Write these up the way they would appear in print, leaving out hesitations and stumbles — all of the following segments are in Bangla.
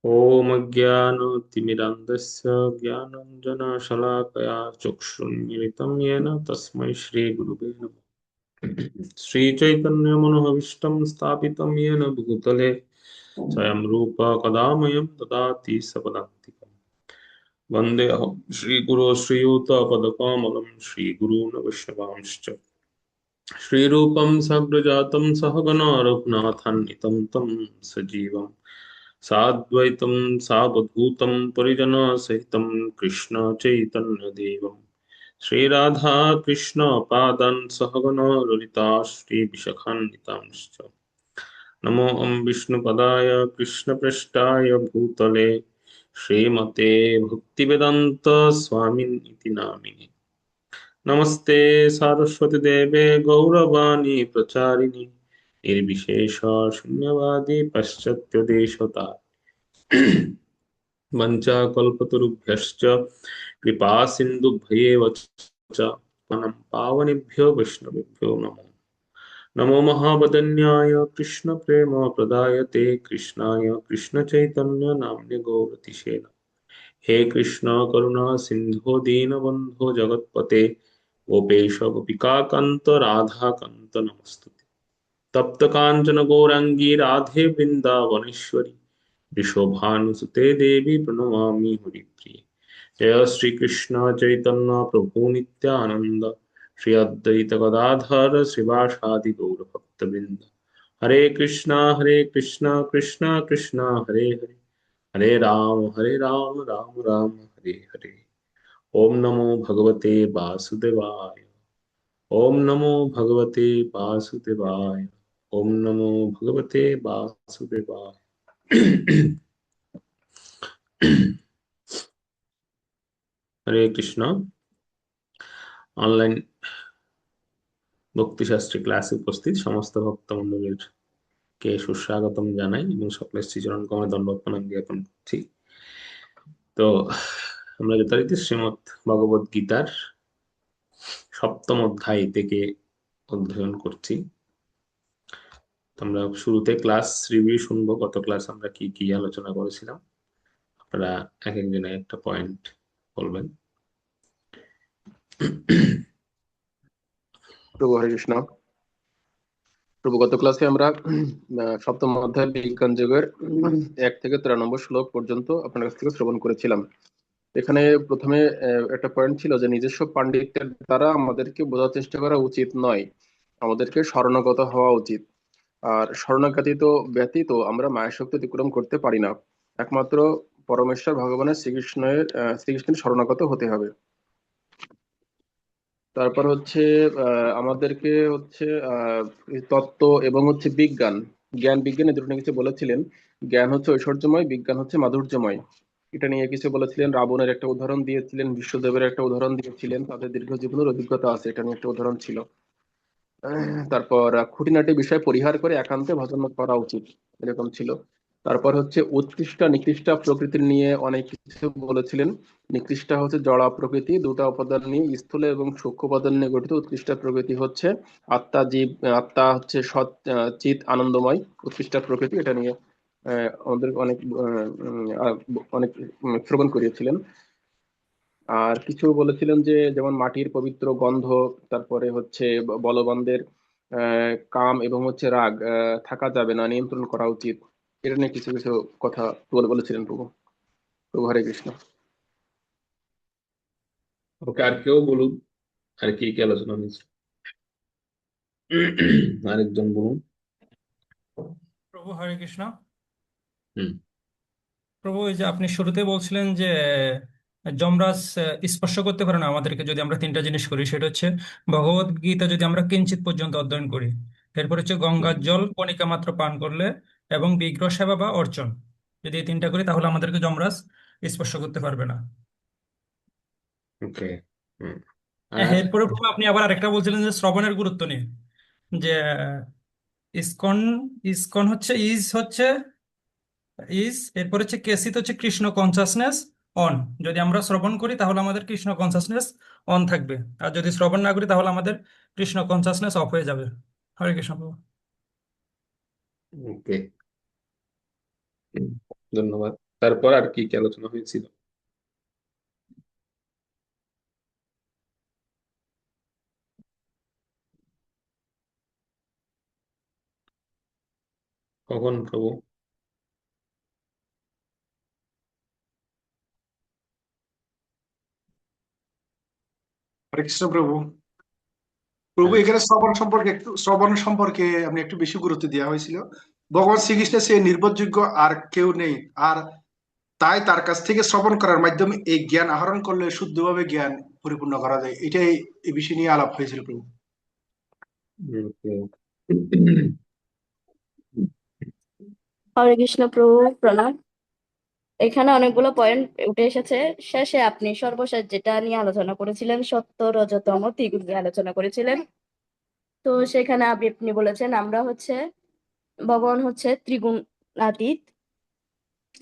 ॐ अज्ञानतिमिरान्धस्य ज्ञानाञ्जनशलाकया चक्षुन्मिलितं येन तस्मै श्रीगुरुवे नमः। श्रीचैतन्यमनोभीष्टं स्थापितं येन भूतले स्वयं रूप कदा मह्यं ददाति सपदान्तिकम्। वन्देऽहं श्रीगुरो श्रीयुतपदकमलं श्रीगुरून् वैष्णवांश्च श्रीरूपं सग्रजातं सहगण रघुनाथान्वितं तं सजीवं साद्वैतं सावधूतं परिजनसहितं कृष्ण चैतन्यदेवं श्रीराधा कृष्ण पादान् सहगण ललिता श्रीविशाखान्वितांश्च नमो विष्णुपदाय कृष्णपृष्ठाय भूतले श्रीमते भक्तिवेदान्त स्वामिन् इति नामिने नमस्ते सारस्वती देवे गौरवाणी प्रचारिणि निर्विशेष शून्यवादी पाश्चात्य देशता वञ्चाकल्पतरुभ्यश्च कृपा सिन्धुभ्येव च पनं पावनेभ्यो वैष्णवेभ्यो नमो नमो महावदन्याय कृष्ण प्रेम प्रदायते कृष्णाय कृष्ण चैतन्य नाम्ने गौरतिशे हे कृष्ण करुणा सिंधु दीनबन्धो जगत्पते गोपेश गोपिकान्त राधाकान्त नमस्तुते तप्त कांचन गौरांगी राधे वृंदावनेश्वरी वृषभानुसुते देवी प्रणमामि हरिप्रिये जय श्री कृष्ण चैतन्य प्रभु नित्यानंद श्री अद्वैत गदाधर श्रीवासादि गौर भक्तवृंद हरे कृष्णा कृष्णा कृष्णा हरे हरे हरे राम राम राम हरे हरे ओम नमो भगवते वासुदेवाय ओम नमो भगवते वासुदेवाय ओम नमो भगवते वासुदेवाय हरे कृष्ण অনলাইন ভক্তিশাস্ত্রী ক্লাসে উপস্থিত সমস্ত ভক্তমণ্ডলীর কে সুস্বাগতম জানাই এবং সকলের শ্রীচরণ কমলে দণ্ডবত প্রণাম জ্ঞাপন করছি। তো আমরা যথারীতি শ্রীমদ্ ভগবদ গীতার সপ্তম অধ্যায় থেকে অধ্যয়ন করছি। আমরা শুরুতে ক্লাস রিভিউ শুনবো, গত ক্লাস আমরা কি কি আলোচনা করেছিলাম। আপনারা এক একজনে একটা পয়েন্ট বলবেন। প্রভু হরে কৃষ্ণ। প্রভু গত ক্লাসে আমরা সপ্তম অধ্যায় বিজ্ঞান যুগের 1 থেকে 13 নম্বর শ্লোক পর্যন্ত আপনার কাছ থেকে শ্রবণ করেছিলাম। এখানে প্রথমে একটা পয়েন্ট ছিল যে নিজস্ব পাণ্ডিত্যের দ্বারা আমাদেরকে বোঝার চেষ্টা করা উচিত নয়, আমাদেরকে শরণাগত হওয়া উচিত। আর শরণাগত ব্যতীত আমরা মায়ের শক্তি অতিক্রম করতে পারি না। একমাত্র পরমেশ্বর ভগবানের শ্রীকৃষ্ণের শরণাগত হতে হবে। তারপর হচ্ছে আমাদেরকে হচ্ছে তত্ত্ব এবং হচ্ছে জ্ঞান বিজ্ঞান এই দুটো নিয়ে কিছু বলেছিলেন। জ্ঞান হচ্ছে ঐশ্বর্যময়, বিজ্ঞান হচ্ছে মাধুর্যময়। এটা নিয়ে কিছু বলেছিলেন, রাবণের একটা উদাহরণ দিয়েছিলেন, বিশ্বদেবের একটা উদাহরণ দিয়েছিলেন, তাদের দীর্ঘ জীবনের অভিজ্ঞতা আছে, এটা নিয়ে একটা উদাহরণ ছিল। তারপর খুঁটিনাটি বিষয় পরিহার করে একান্তে ভজন করা উচিত, এরকম ছিল। তারপর হচ্ছে উৎকৃষ্ট নিকৃষ্ট প্রকৃতি নিয়ে অনেক কিছু বলেছিলেন। নিকৃষ্ট হচ্ছে জড়া প্রকৃতি, দুটা উপাদান নিয়ে স্থূল এবং সূক্ষ্ম উপাদান নিয়ে গঠিত। উৎকৃষ্ট প্রকৃতি হচ্ছে আত্মা, জীব, আত্মা হচ্ছে সৎ, চিত, আনন্দময় উৎকৃষ্ট প্রকৃতি। এটা নিয়ে আমাদের অনেক অনেক শ্রবণ করিয়েছিলেন। আর কিছু বলেছিলেন যে যেমন মাটির পবিত্র গন্ধ, তারপরে হচ্ছে বলবানদের কাম এবং হচ্ছে রাগ থাকা যাবে না, নিয়ন্ত্রণ করা উচিত। এটা নিয়ে কিছু কিছু কথা বলেছিলেন প্রভু। প্রভু হরে কৃষ্ণ। ওকে, আর কেউ বলুন, আর কি কি আলোচনা হয়েছে? আরেকজন বলুন। প্রভু হরে কৃষ্ণ। হুম। প্রভু, এই যে আপনি শুরুতে বলছিলেন যে যমরাজ স্পর্শ করতে পারে না আমাদেরকে যদি আমরা তিনটা জিনিস করি, সেটা হচ্ছে ভগবত গীতা যদি আমরা কিঞ্চিত পর্যন্ত অধ্যয়ন করি, এরপর হচ্ছে গঙ্গার জল কণিকা মাত্র পান করলে, এবং বিগ্রহ সেবা বা অর্চন, যদি এই তিনটা করি তাহলে আমাদেরকে যমরাজ স্পর্শ করতে পারবে না। ওকে। হুম। হ্যাঁ, আর এরপরে প্রভু আপনি আবার আরেকটা বলছিলেন যে শ্রবণের গুরুত্ব নিয়ে, যে ইসকন ইসকন হচ্ছে এরপর হচ্ছে কেসিত হচ্ছে কৃষ্ণ কনসাসনেস অন। যদি আমরা শ্রবণ করি তাহলে আমাদের কৃষ্ণ কনসাসনেস অন থাকবে, আর যদি শ্রবণ না করি তাহলে আমাদের কৃষ্ণ কনসাসনেস অফ হয়ে যাবে। হরে কৃষ্ণ প্রভু। ওকে, ধন্যবাদ। তারপর আর কি কি আলোচনা হয়েছিল? কখন প্রভু? হরে কৃষ্ণ প্রভু। প্রভু, হ্যাঁ, এখানে শ্রবণ সম্পর্কে আপনি একটু বেশি গুরুত্ব দেওয়া হয়েছিল। ভগবান শ্রীকৃষ্ণের সে নির্ভরযোগ্য আর কেউ নেই, আর তাই তার কাছ থেকে শ্রবণ করার মাধ্যমে এই জ্ঞান আহরণ করলে শুদ্ধভাবে জ্ঞান পরিপূর্ণ করা যায়। এটাই এই বিষয় নিয়ে আলাপ হয়েছিল প্রভু। okay. হরে কৃষ্ণ প্রভু, প্রণাম। এখানে অনেকগুলো পয়েন্ট উঠে এসেছে। শেষে আপনি সর্বশেষ যেটা নিয়ে আলোচনা করেছিলেন, সত্য রজতম ত্রিগুণ নিয়ে আলোচনা করেছিলেন। তো সেখানে আপনি বলেছেন আমরা ভগবান ত্রিগুণাতীত,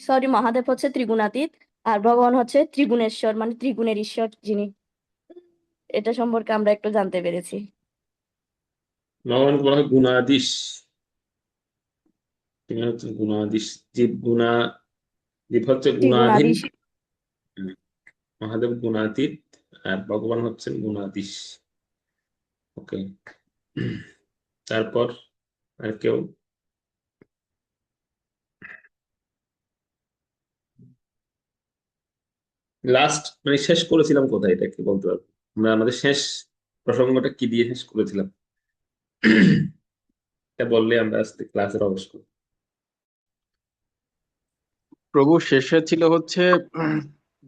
সরি, মহাদেব ত্রিগুণাতীত, আর ভগবান ত্রিগুণেশ্বর, মানে ত্রিগুণের ঈশ্বর যিনি। এটা সম্পর্কে আমরা একটু জানতে পেরেছি। ভগবানকে বলা হয় গুণাধীশ। তিনি হচ্ছেন গুণাধীশ। জীব জীব হচ্ছে গুণাধীন। ত্রিগুণাধীশ। মহাদেব গুণাতীত, আর ভগবান হচ্ছেন গুণাধীশ। ওকে। তারপর আর কেউ? লাস্ট মানে শেষ করেছিলাম কোথায়, এটা কি বলতে পারবো? আমরা আমাদের শেষ প্রসঙ্গটা কি দিয়ে শেষ করেছিলাম? এটা বললে আমরা আজকে ক্লাসের অবশ্য। প্রভু, শেষে ছিল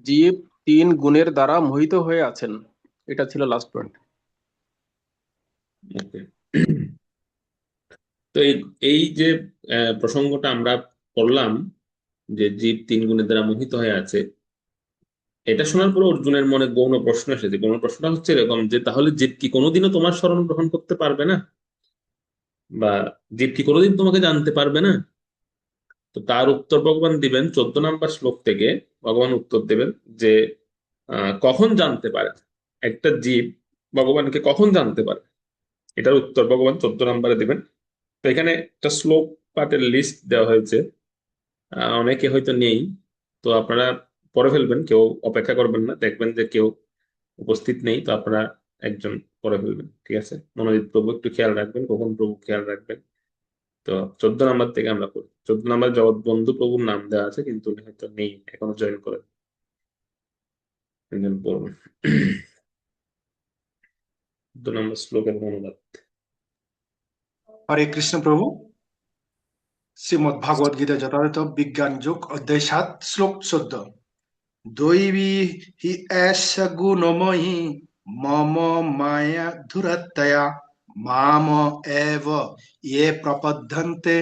জীব তিন গুণের দ্বারা মোহিত হয়ে আছেন। এটা ছিল লাস্ট পয়েন্ট। ওকে। তো এই যে প্রসঙ্গটা আমরা পড়লাম, যে জীব তিন গুণের দ্বারা মোহিত হয়ে আছে, এটা শোনার পর অর্জুনের মনে গৌণ প্রশ্ন এসেছে। গৌণ প্রশ্নটা হচ্ছে এরকম যে তাহলে জীব কি কোনোদিনও তোমার শরণ গ্রহণ করতে পারবে না, বা জীব কি কোনোদিন তোমাকে জানতে পারবে না? তো তার উত্তর ভগবান দিবেন 14 নম্বর শ্লোক থেকে। ভগবান উত্তর দেবেন যে কখন জানতে পারে একটা জীব ভগবানকে, কখন জানতে পারে, এটার উত্তর ভগবান 14 নম্বরে দিবেন। তো এখানে একটা শ্লোক পাঠের লিস্ট দেওয়া হয়েছে, অনেকে হয়তো নেই, তো আপনারা পড়ে ফেলবেন, কেউ অপেক্ষা করবেন না। দেখবেন যে কেউ উপস্থিত নেই, তো আপনারা একজন পড়ে ফেলবেন, ঠিক আছে? মনোজিৎ প্রভু একটু খেয়াল রাখবেন, কখন প্রভু খেয়াল রাখবেন। তো 14 নম্বর থেকে আমরা করি। 14 নম্বর জগৎবন্ধু প্রভুর নাম দেওয়া আছে, কিন্তু উনি হয়তো নেই, এখনো জয়েন করেন। একজন পড়ুন। 14 নম্বর শ্লোকের অনুবাদ। হরে কৃষ্ণ প্রভু। শ্রীমদ ভাগবত গীতা যথাযথ বিজ্ঞান যোগ অধ্যায় 7 শ্লোক 14। দৈবী হি এষ গুণময়ী মম মায়া ধুরত্তয়া মাম এব ইয়ে প্রপদ্যন্তে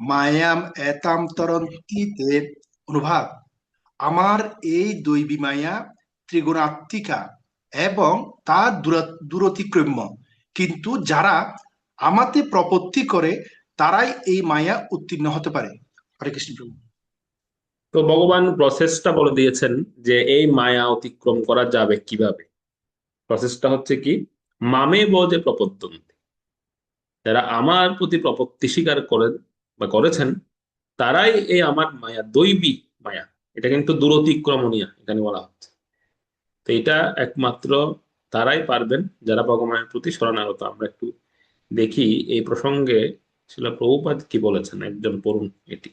মায়াম এতাম তরন্তি তে। অনুবাদ: আমার এই দৈবী মায়া ত্রিগুণাত্মিকা এবং তা দূরতিক্রম্য, কিন্তু যারা আমাতে প্রপত্তি করে তারাই এই মায়া উত্তীর্ণ হতে পারে। হরে কৃষ্ণ প্রভু। তো ভগবান প্রসেসটা বলে দিয়েছেন যে এই মায়া অতিক্রম করা যাবে কিভাবে। প্রসেসটা হচ্ছে কি, মামে বজে প্রপদ্যন্তে, যারা আমার প্রতি প্রপত্তি স্বীকার করেন বা করেছেন, তারাই এই আমার মায়া, দৈবী মায়া, এটা কিন্তু দূরতিক্রমণীয় এখানে বলা হচ্ছে। তো এটা একমাত্র তারাই পারবেন যারা ভগবানের প্রতি শরণাগত। আমরা একটু দেখি এই প্রসঙ্গে শিলা প্রভুপাদ কি বলেছেন, একজন পড়ুন এটি।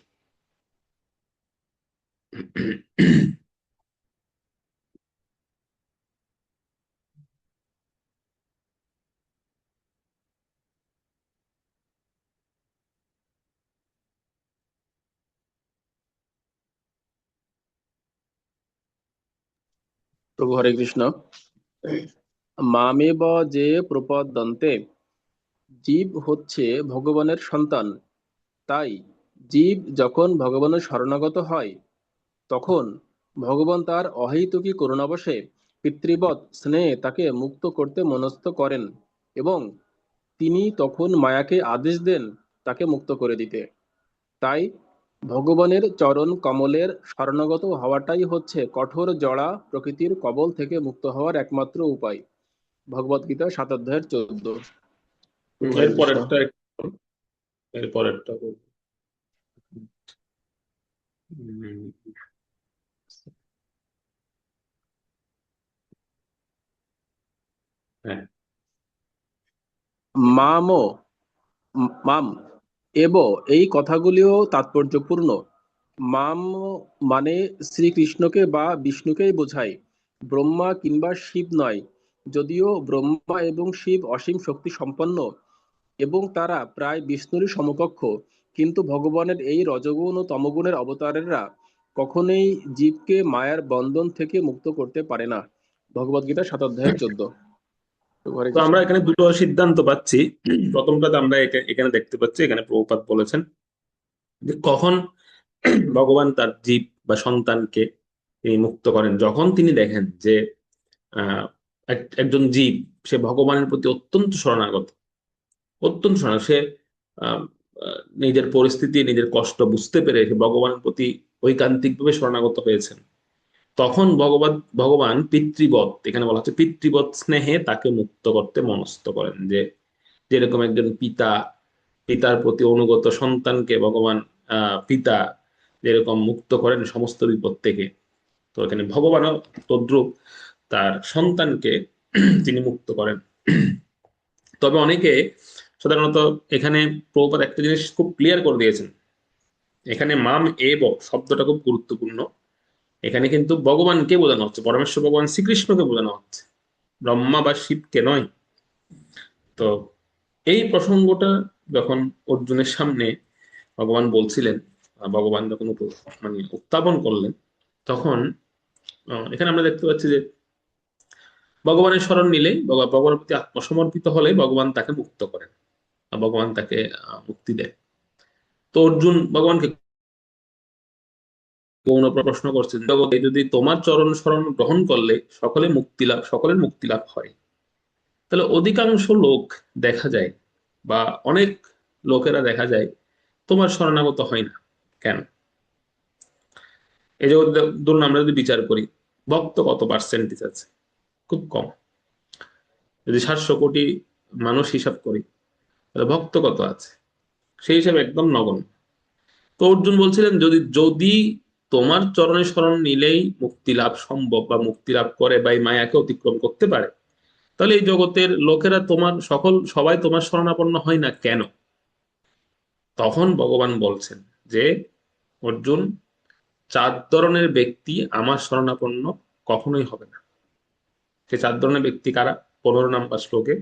প্রভু, হরে কৃষ্ণ। মামেব যে প্রপদ্যন্তে, জীব ভগবানের সন্তান। তাই জীব যখন ভগবানের শরণাগত হয়, তখন ভগবান তার অহৈতুকী করুণাবশে পিতৃবৎ স্নেহে তাকে মুক্ত করতে মনস্থ করেন, এবং তিনি তখন মায়াকে আদেশ দেন তাকে মুক্ত করে দিতে। তাই ভগবানের চরণ কমলের শরণাগত হওয়াটাই কঠোর জড়া প্রকৃতির কবল থেকে মুক্ত হওয়ার একমাত্র উপায়। ভগবদ গীতা 7 অধ্যায়ের 14। হরে এর কৃষ্ণ। পরেরটা এর পরেরটা বলুন। হ্যাঁ, মামো মাম এব এই কথাগুলিও তাৎপর্যপূর্ণ। মাম মানে শ্রীকৃষ্ণকে বা বিষ্ণুকেই বোঝায়, ব্রহ্মা কিংবা শিব নয়। যদিও ব্রহ্মা এবং শিব অসীম শক্তি সম্পন্ন এবং তারা প্রায় বিষ্ণুরই সমকক্ষ, কিন্তু ভগবানের এই রজগুণ ও তমগুণের অবতারেরা কখনোই জীবকে মায়ার বন্ধন থেকে মুক্ত করতে পারে না। ভগবদ্গীতা 7 অধ্যায় 14। তো হরে তো কৃষ্ণ। আমরা এখানে দুটো সিদ্ধান্ত পাচ্ছি। প্রথমটাতে আমরা এখানে দেখতে পাচ্ছি, এখানে প্রভুপাদ বলেছেন যে কখন ভগবান তার জীব বা সন্তানকে তিনি মুক্ত করেন, যখন তিনি দেখেন যে একজন জীব সে ভগবানের প্রতি অত্যন্ত শরণাগত, অত্যন্ত শরণাগত। সে আহ, নিজের পরিস্থিতি, নিজের কষ্ট বুঝতে পেরে সে ভগবানের প্রতি ঐকান্তিকভাবে শরণাগত হয়েছেন। তখন ভগবান পিতৃবৎ, এখানে বলা হচ্ছে পিতৃবৎ স্নেহে তাকে মুক্ত করতে মনস্থ করেন। যে যেরকম একজন পিতার প্রতি অনুগত সন্তানকে ভগবান পিতা যেরকম মুক্ত করেন সমস্ত বিপদ থেকে, তো এখানে ভগবানও তদ্রূপ তার সন্তানকে তিনি মুক্ত করেন। তবে অনেকে সাধারণত এখানে প্রভুপাদ একটা জিনিস খুব ক্লিয়ার করে দিয়েছেন, এখানে মাম এব শব্দটা খুব গুরুত্বপূর্ণ। এখানে কিন্তু ভগবানকে বোঝানো হচ্ছে, পরমেশ্বর ভগবান শ্রীকৃষ্ণকে বোঝানো হচ্ছে, ব্রহ্মা বা শিবকে নয়। তো এই প্রসঙ্গটা যখন অর্জুনের সামনে ভগবান বলছিলেন, ভগবান যখন মানে উত্থাপন করলেন, তখন এখানে আমরা দেখতে পাচ্ছি যে ভগবানের শরণ নিলে, ভগবানের প্রতি আত্মসমর্পিত হলে ভগবান তাকে মুক্ত করেন, ভগবান তাকে মুক্তি দেয়। তো অর্জুন ভগবানকে কোন প্রশ্ন করছেন, জগতে যদি তোমার চরণ শরণ গ্রহণ করলে সকলের মুক্তি লাভ হয়, তাহলে অধিকাংশ লোক দেখা যায় বা অনেক লোকেরা দেখা যায় তোমার শরণাগত হয় না কেন? এই জগৎ ধরুন আমরা যদি বিচার করি, ভক্ত কত পার্সেন্টেজ আছে? খুব কম। যদি 700 কোটি মানুষ হিসাব করি, তাহলে ভক্ত কত আছে? সেই হিসাবে একদম নগণ্য। তো অর্জুন বলছিলেন যদি যদি তোমার চরণে শরণ নিলেই মুক্তি লাভ সম্ভব বা মুক্তি লাভ করে বা এই মায়াকে অতিক্রম করতে পারে, তাহলে এই জগতের লোকেরা সবাই তোমার শরণাপন্ন হয় না কেন? তখন ভগবান বলছেন যে অর্জুন, 4 ধরনের ব্যক্তি আমার শরণাপন্ন কখনোই হবে না। সে 4 ধরনের ব্যক্তি কারা? 15 নম্বর শ্লোকে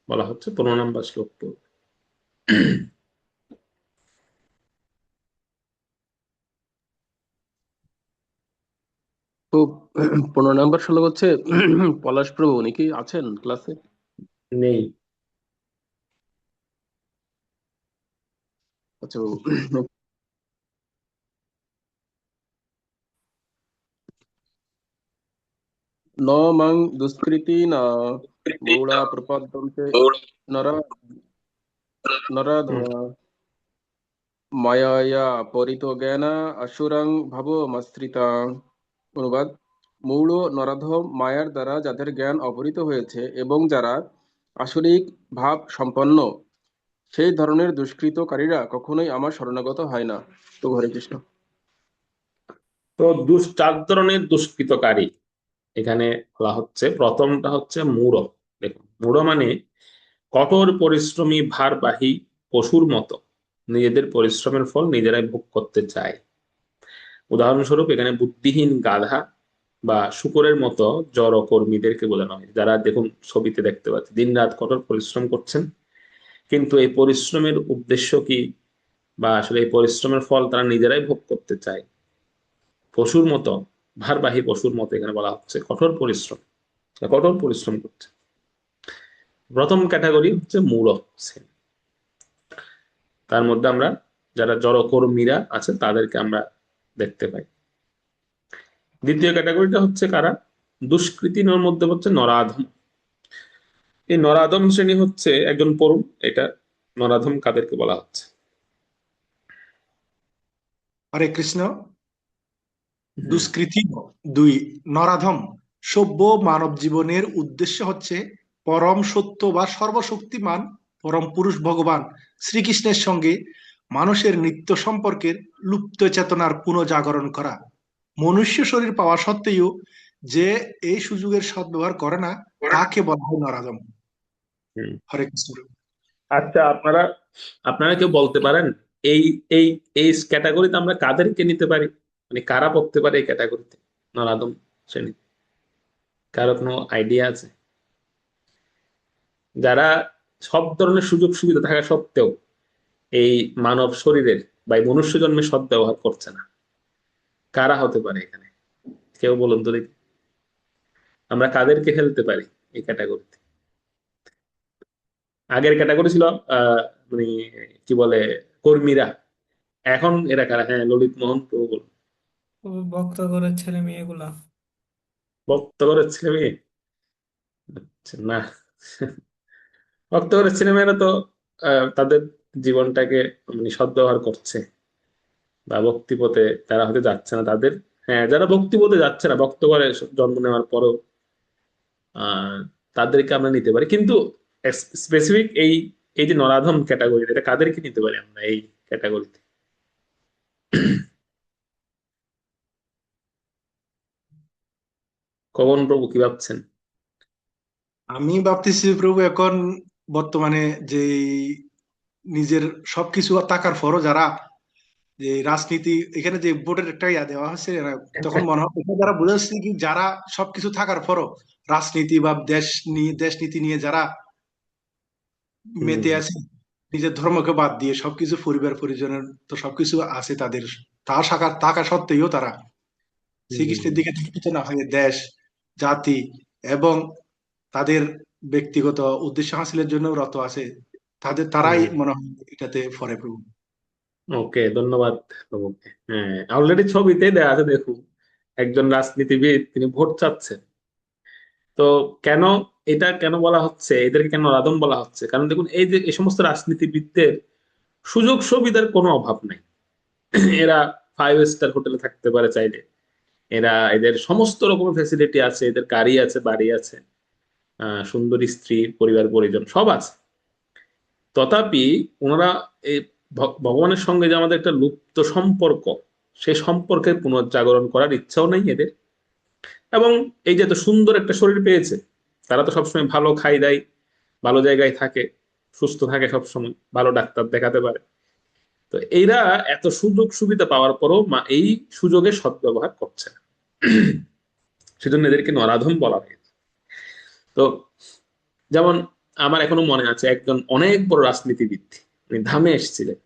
বলা হচ্ছে, 15 নম্বর শ্লোক পড়বে। তো 15 নম্বর শ্লোক হচ্ছে পলাশ প্রভু, উনি কি আছেন ক্লাসে? নেই। আচ্ছা। ন মাং দুষ্কৃতি না মূঢ়া প্রপদ্যন্তে নরা হুম। নরাধমা মায়ায়া পরিতো জ্ঞানা আসুরাং ভাবমাশ্রিতা। অনুবাদ: মূঢ় নরাধম মায়ার দ্বারা যাদের জ্ঞান অপহৃত হয়েছে এবং যারা আসরিক ভাব সম্পন্ন, সেই ধরনের দুষ্কৃতকারীরা কখনোই আমার শরণাগত হয় না। তো হরে কৃষ্ণ। তো 4 ধরনের দুষ্কৃতকারী এখানে বলা হচ্ছে। প্রথমটা হচ্ছে মূঢ়। দেখুন, মূঢ় মানে কঠোর পরিশ্রমী ভারবাহী পশুর মতো নিজেদের পরিশ্রমের ফল নিজেরাই ভোগ করতে চায়। উদাহরণস্বরূপ এখানে বুদ্ধিহীন গাধা বা শূকরের মতো জড় কর্মীদেরকে বোঝানো হয়, যারা দেখুন ছবিতে দেখতে পাচ্ছি দিনরাত কঠোর পরিশ্রম করছেন, কিন্তু এই পরিশ্রমের উদ্দেশ্য কি বা আসলে এই পরিশ্রমের ফল তারা নিজেরাই ভোগ করতে চায়। পশুর মতো, ভারবাহী পশুর মতো এখানে বলা হচ্ছে কঠোর পরিশ্রম করছে। প্রথম ক্যাটাগরি হচ্ছে মূঢ় শ্রেণী। তার মধ্যে আমরা যারা জড়কর্মীরা আছে তাদেরকে আমরা দেখতে পাই। দ্বিতীয় ক্যাটাগরিটা হচ্ছে কারা? দুষ্কৃতির মধ্যে হচ্ছে নরাধম। এই নরাধম শ্রেণী হচ্ছে একজন পড়ুন এটা, নরাধম কাদেরকে বলা হচ্ছে? হরে কৃষ্ণ। হুম। দুষ্কৃতী 2, নরাধম। সভ্য মানব জীবনের উদ্দেশ্য হচ্ছে পরম সত্য বা সর্বশক্তিমান পরম পুরুষ ভগবান শ্রীকৃষ্ণের সঙ্গে মানুষের নিত্য সম্পর্কের লুপ্ত চেতনার পুনঃজাগরণ করা। মনুষ্য শরীর পাওয়া সত্ত্বেও যে এই সুযোগের সদ্ব্যবহার করে না তাকে বলা হয় নরাধম। হুম। হরে কৃষ্ণ প্রভু। আচ্ছা, আপনারা আপনারা কেউ বলতে পারেন এই এই এই ক্যাটাগরিতে আমরা কাদেরকে নিতে পারি, মানে কারা পড়তে পারে এই ক্যাটাগরিতে, নরাদম শ্রেণী? কারো কোনো আইডিয়া আছে? যারা সব ধরনের সুযোগ সুবিধা থাকা সত্ত্বেও এই মানব শরীরের বা এই মনুষ্য জন্মের সদ্ব্যবহার করছে না, কারা হতে পারে এখানে? কেউ বলুন তো দেখি, আমরা কাদেরকে ফেলতে পারি এই ক্যাটাগরিতে? আগের ক্যাটাগরি ছিল মানে কি বলে, কর্মীরা। এখন এরা কারা? হ্যাঁ, ললিত মোহন প্রভু বলুন। ভক্ত ঘরের ছেলে মেয়েগুলা। ভক্তগণের ছেলে মেয়ে? আচ্ছা, না, ভক্তগণের ছেলে মেয়েরা তো তাদের জীবনটাকে মানে সদ্ব্যবহার করছে বা ভক্তিপথে তারা হয়তো যাচ্ছে না তাদের। হ্যাঁ, যারা ভক্তিপথে যাচ্ছে না, ভক্ত করে জন্ম নেওয়ার পরও আহ তাদেরকে আমরা নিতে পারি, কিন্তু স্পেসিফিক এই এই যে নরাধম ক্যাটাগরি, এটা কাদেরকে নিতে পারি আমরা এই ক্যাটাগরিতে? কখন প্রভু কি ভাবছেন? আমি ভাবতেছি প্রভু এখন বর্তমানে যে নিজের সবকিছু থাকার পরও যারা যে রাজনীতি, এখানে যে ভোটের একটা ইয়া দেওয়া হচ্ছে তখন মনে হয় এটা যারা বুঝাচ্ছে কি যারা সবকিছু থাকার পরও রাজনীতি বা দেশ নীতি নিয়ে যারা মেতে হম। আছে, নিজের ধর্মকে বাদ দিয়ে সবকিছু, পরিবার পরিজনের তো সবকিছু আছে তাদের, তা থাকা সত্ত্বেও তারা শ্রীকৃষ্ণের দিকে দৃষ্টিত না হয়ে দেশ, জাতি এবং তাদের ব্যক্তিগত উদ্দেশ্য হাসিলের জন্য রত আছে, তারাই মনে হয় এটাতে পড়ে প্রভু। ওকে, ধন্যবাদ প্রভুকে। হ্যাঁ, অলরেডি ছবিতে দেয়া আছে, দেখুন, একজন রাজনীতিবিদ তিনি ভোট চাচ্ছেন। তো কেন, এটা কেন বলা হচ্ছে, এদেরকে কেন রাধম বলা হচ্ছে? কারণ দেখুন, এই যে এই সমস্ত রাজনীতিবিদদের সুযোগ সুবিধার কোনো অভাব নাই। এরা 5 স্টার হোটেলে থাকতে পারে চাইলে, এদের সমস্ত রকম ফ্যাসিলিটি আছে, এদের গাড়ি আছে, বাড়ি আছে, সুন্দরী স্ত্রী, পরিবার পরিজন সব আছে। তথাপি ওনারা এই ভগবানের সঙ্গে যে আমাদের একটা লুপ্ত সম্পর্ক, সেই সম্পর্কের পুনর্জাগরণ করার ইচ্ছাও নেই এদের। এবং এই যে এত সুন্দর একটা শরীর পেয়েছে, তারা তো সবসময় ভালো খাই দায়, ভালো জায়গায় থাকে, সুস্থ থাকে, সবসময় ভালো ডাক্তার দেখাতে পারে। তো এইরা এত সুযোগ সুবিধা পাওয়ার পরও এই সুযোগের সদ্ব্যবহার করছে না, সেজন্য এদেরকে নরাধম বলা হয়েছে। তো যেমন আমার এখনো মনে আছে, একজন অনেক বড় রাজনীতিবিদ, উনি ধামে এসেছিলেন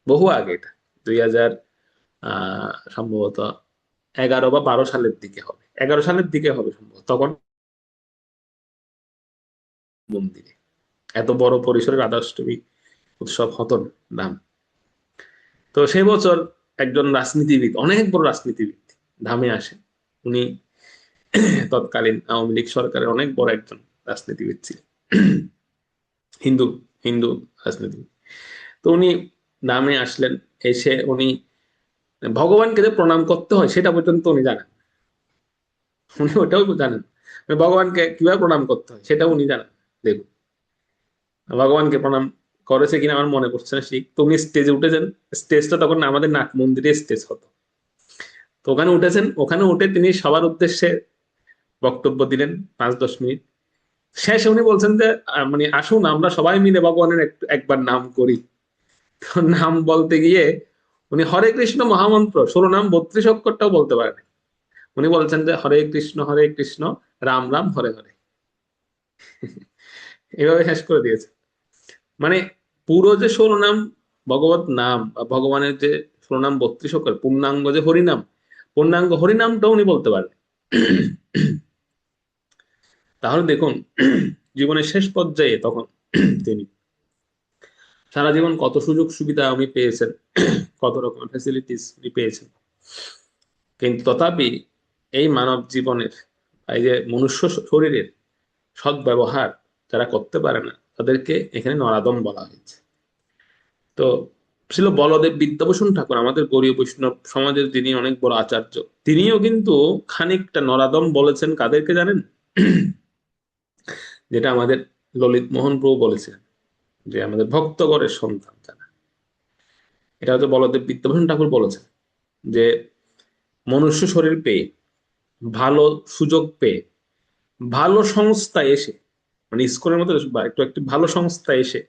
বহু আগে, এটা 2000 সম্ভবত 11 বা 12 সালের দিকে হবে, 11 সালের দিকে হবে সম্ভবত। তখন মন্দিরে এত বড় পরিসরে রাধাষ্টমী উৎসব হতো ধাম। তো সেই বছর একজন রাজনীতিবিদ, অনেক বড় রাজনীতিবিদ ধামে আসে। উনি তৎকালীন আওয়ামী লীগ সরকারের অনেক বড় একজন রাজনীতিবিদ ছিলেন, হিন্দু হিন্দু রাজনীতিবিদ। তো উনি ধামে আসলেন। এসে উনি ভগবানকে যে প্রণাম করতে হয় সেটা পর্যন্ত উনি জানেন, উনি ওটাও জানেন, মানে ভগবানকে কিভাবে প্রণাম করতে হয় সেটা উনি জানেন। দেখুন, ভগবানকে প্রণাম করেছে কিনা আমার মনে পড়ছে না ঠিক। তো উনি স্টেজে উঠেছেন, স্টেজটা তখন আমাদের নাট মন্দিরে স্টেজ হতো। তো ওখানে উঠেছেন, ওখানে উঠে তিনি সবার উদ্দেশ্যে বক্তব্য দিলেন 5-10 মিনিট। শেষে উনি বলছেন যে মানে আসুন আমরা সবাই মিলে ভগবানের একবার নাম করি। তো নাম বলতে গিয়ে উনি হরে কৃষ্ণ মহামন্ত্র 16 নাম 32 অক্ষরটাও বলতে পারেন। উনি বলছেন যে হরে কৃষ্ণ রাম রাম হরে হরে, এভাবে শেষ করে দিয়েছে। মানে পুরো যে 16 নাম ভগবত নাম বা ভগবানের যে 16 নাম 32 অক্ষর, পূর্ণাঙ্গ যে হরিনাম, পূর্ণাঙ্গ হরিনামটা উনি বলতে পারেন। তাহলে দেখুন, জীবনের শেষ পর্যায়ে তখন তিনি সারা জীবন কত সুযোগ সুবিধা উনি পেয়েছেন, কত রকমের ফ্যাসিলিটিস উনি পেয়েছেন, কিন্তু তথাপি এই মানব জীবনের, এই যে মনুষ্য শরীরের সদ্ব্যবহার যারা করতে পারে না, তাদেরকে এখানে নরাদম বলা হয়েছে। তো ছিল বলদেব বিদ্যাভূষণ ঠাকুর, আমাদের গৌড়ীয় বৈষ্ণব সমাজের যিনি অনেক বড় আচার্য, তিনিও কিন্তু খানিকটা নরাদম বলেছেন। কাদেরকে জানেন? যেটা আমাদের ললিত মোহন প্রভু বলেছেন, যে আমাদের ভক্তগণের সন্তান যারা, এটা হচ্ছে বলদেব বিদ্যাভূষণ ঠাকুর বলেছেন, যে মনুষ্য শরীর পেয়ে ভালো সুযোগ পেয়ে, ভালো সংস্থায় এসে, মানে ইসকনের মতো বা একটু একটি ভালো সংস্থায় এসে,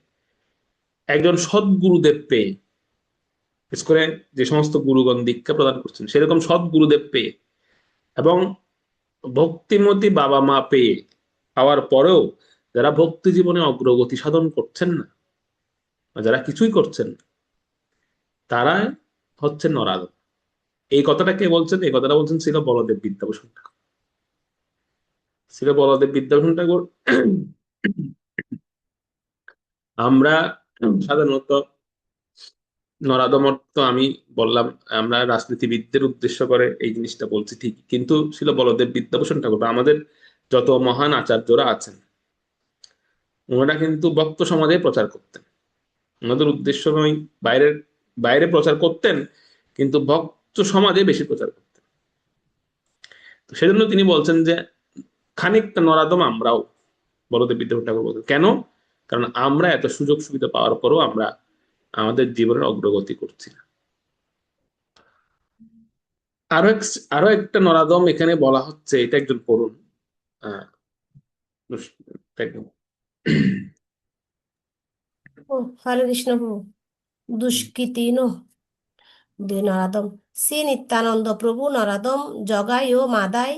একজন সৎ গুরুদেব পেয়ে, ইসকনে যে সমস্ত গুরুগণ দীক্ষা প্রদান করছেন সেরকম সৎ গুরুদেব পেয়ে, এবং ভক্তিমতী বাবা মা পেয়ে, পাওয়ার পরেও যারা ভক্তি জীবনে অগ্রগতি সাধন করছেন না, বা যারা কিছুই করছেন না, তারা হচ্ছে নরাধম। এই কথাটা কে বলছেন? এই কথাটা বলছেন ছিল বলদেব বিদ্যাভূষণ ঠাকুর। ছিল বলদেব বিদ্যাভূষণ ঠাকুর। আমরা সাধারণত নরাধম অর্থ আমি বললাম, আমরা রাজনীতিবিদদের উদ্দেশ্য করে এই জিনিসটা বলছি ঠিক, কিন্তু ছিল বলদেব বিদ্যাভূষণ ঠাকুর বা আমাদের যত মহান আচার্যরা আছেন, ওনারা কিন্তু ভক্ত সমাজে প্রচার করতেন। ওনাদের উদ্দেশ্য নয় বাইরের, বাইরে প্রচার করতেন, কিন্তু ভক্ত সমাজে বেশি প্রচার করতেন। তো সেজন্য তিনি বলছেন যে খানিকটা নরাধম আমরাও, বলদেব বিদ্যাপতি ঠাকুর বলতেন। কেন? কারণ আমরা এত সুযোগ সুবিধা পাওয়ার পরও আমরা আমাদের জীবনের অগ্রগতি করছি না। আরো আরো একটা নরাধম এখানে বলা হচ্ছে, এটা একজন পড়ুন। আহ, একদম। ও হরে কৃষ্ণ প্রভু, দুষ্কৃতী নরাদম শ্রী নিত্যানন্দ প্রভু নরাদম জগাই ও মাদাই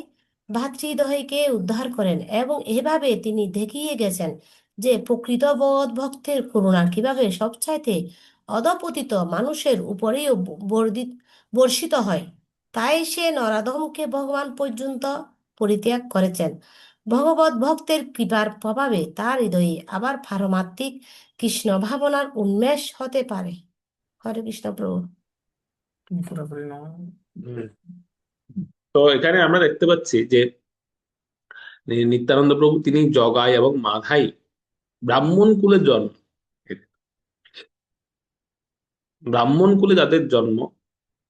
ভ্রাতৃদ্বয়কে উদ্ধার করেন এবং এভাবে তিনি দেখিয়ে গেছেন যে প্রকৃত বোধ ভক্তের করুণা কিভাবে সবচাইতে অধপতিত মানুষের উপরেও বর্ষিত হয়। তাই সে নরাধমকে ভগবান পর্যন্ত পরিত্যাগ করেছেন। ভগবত ভক্তের কৃপার প্রভাবে তার হৃদয়ে আবার পারমাত্মিক কৃষ্ণ ভাবনার উন্মেষ হতে পারে। হরে কৃষ্ণ প্রভু। পুরোপুরি না। হুম। তো এখানে আমরা দেখতে পাচ্ছি যে নিত্যানন্দ প্রভু তিনি জগাই এবং মাধাই ব্রাহ্মণ কুলের জন্ম। ব্রাহ্মণ কুলে যাদের জন্ম,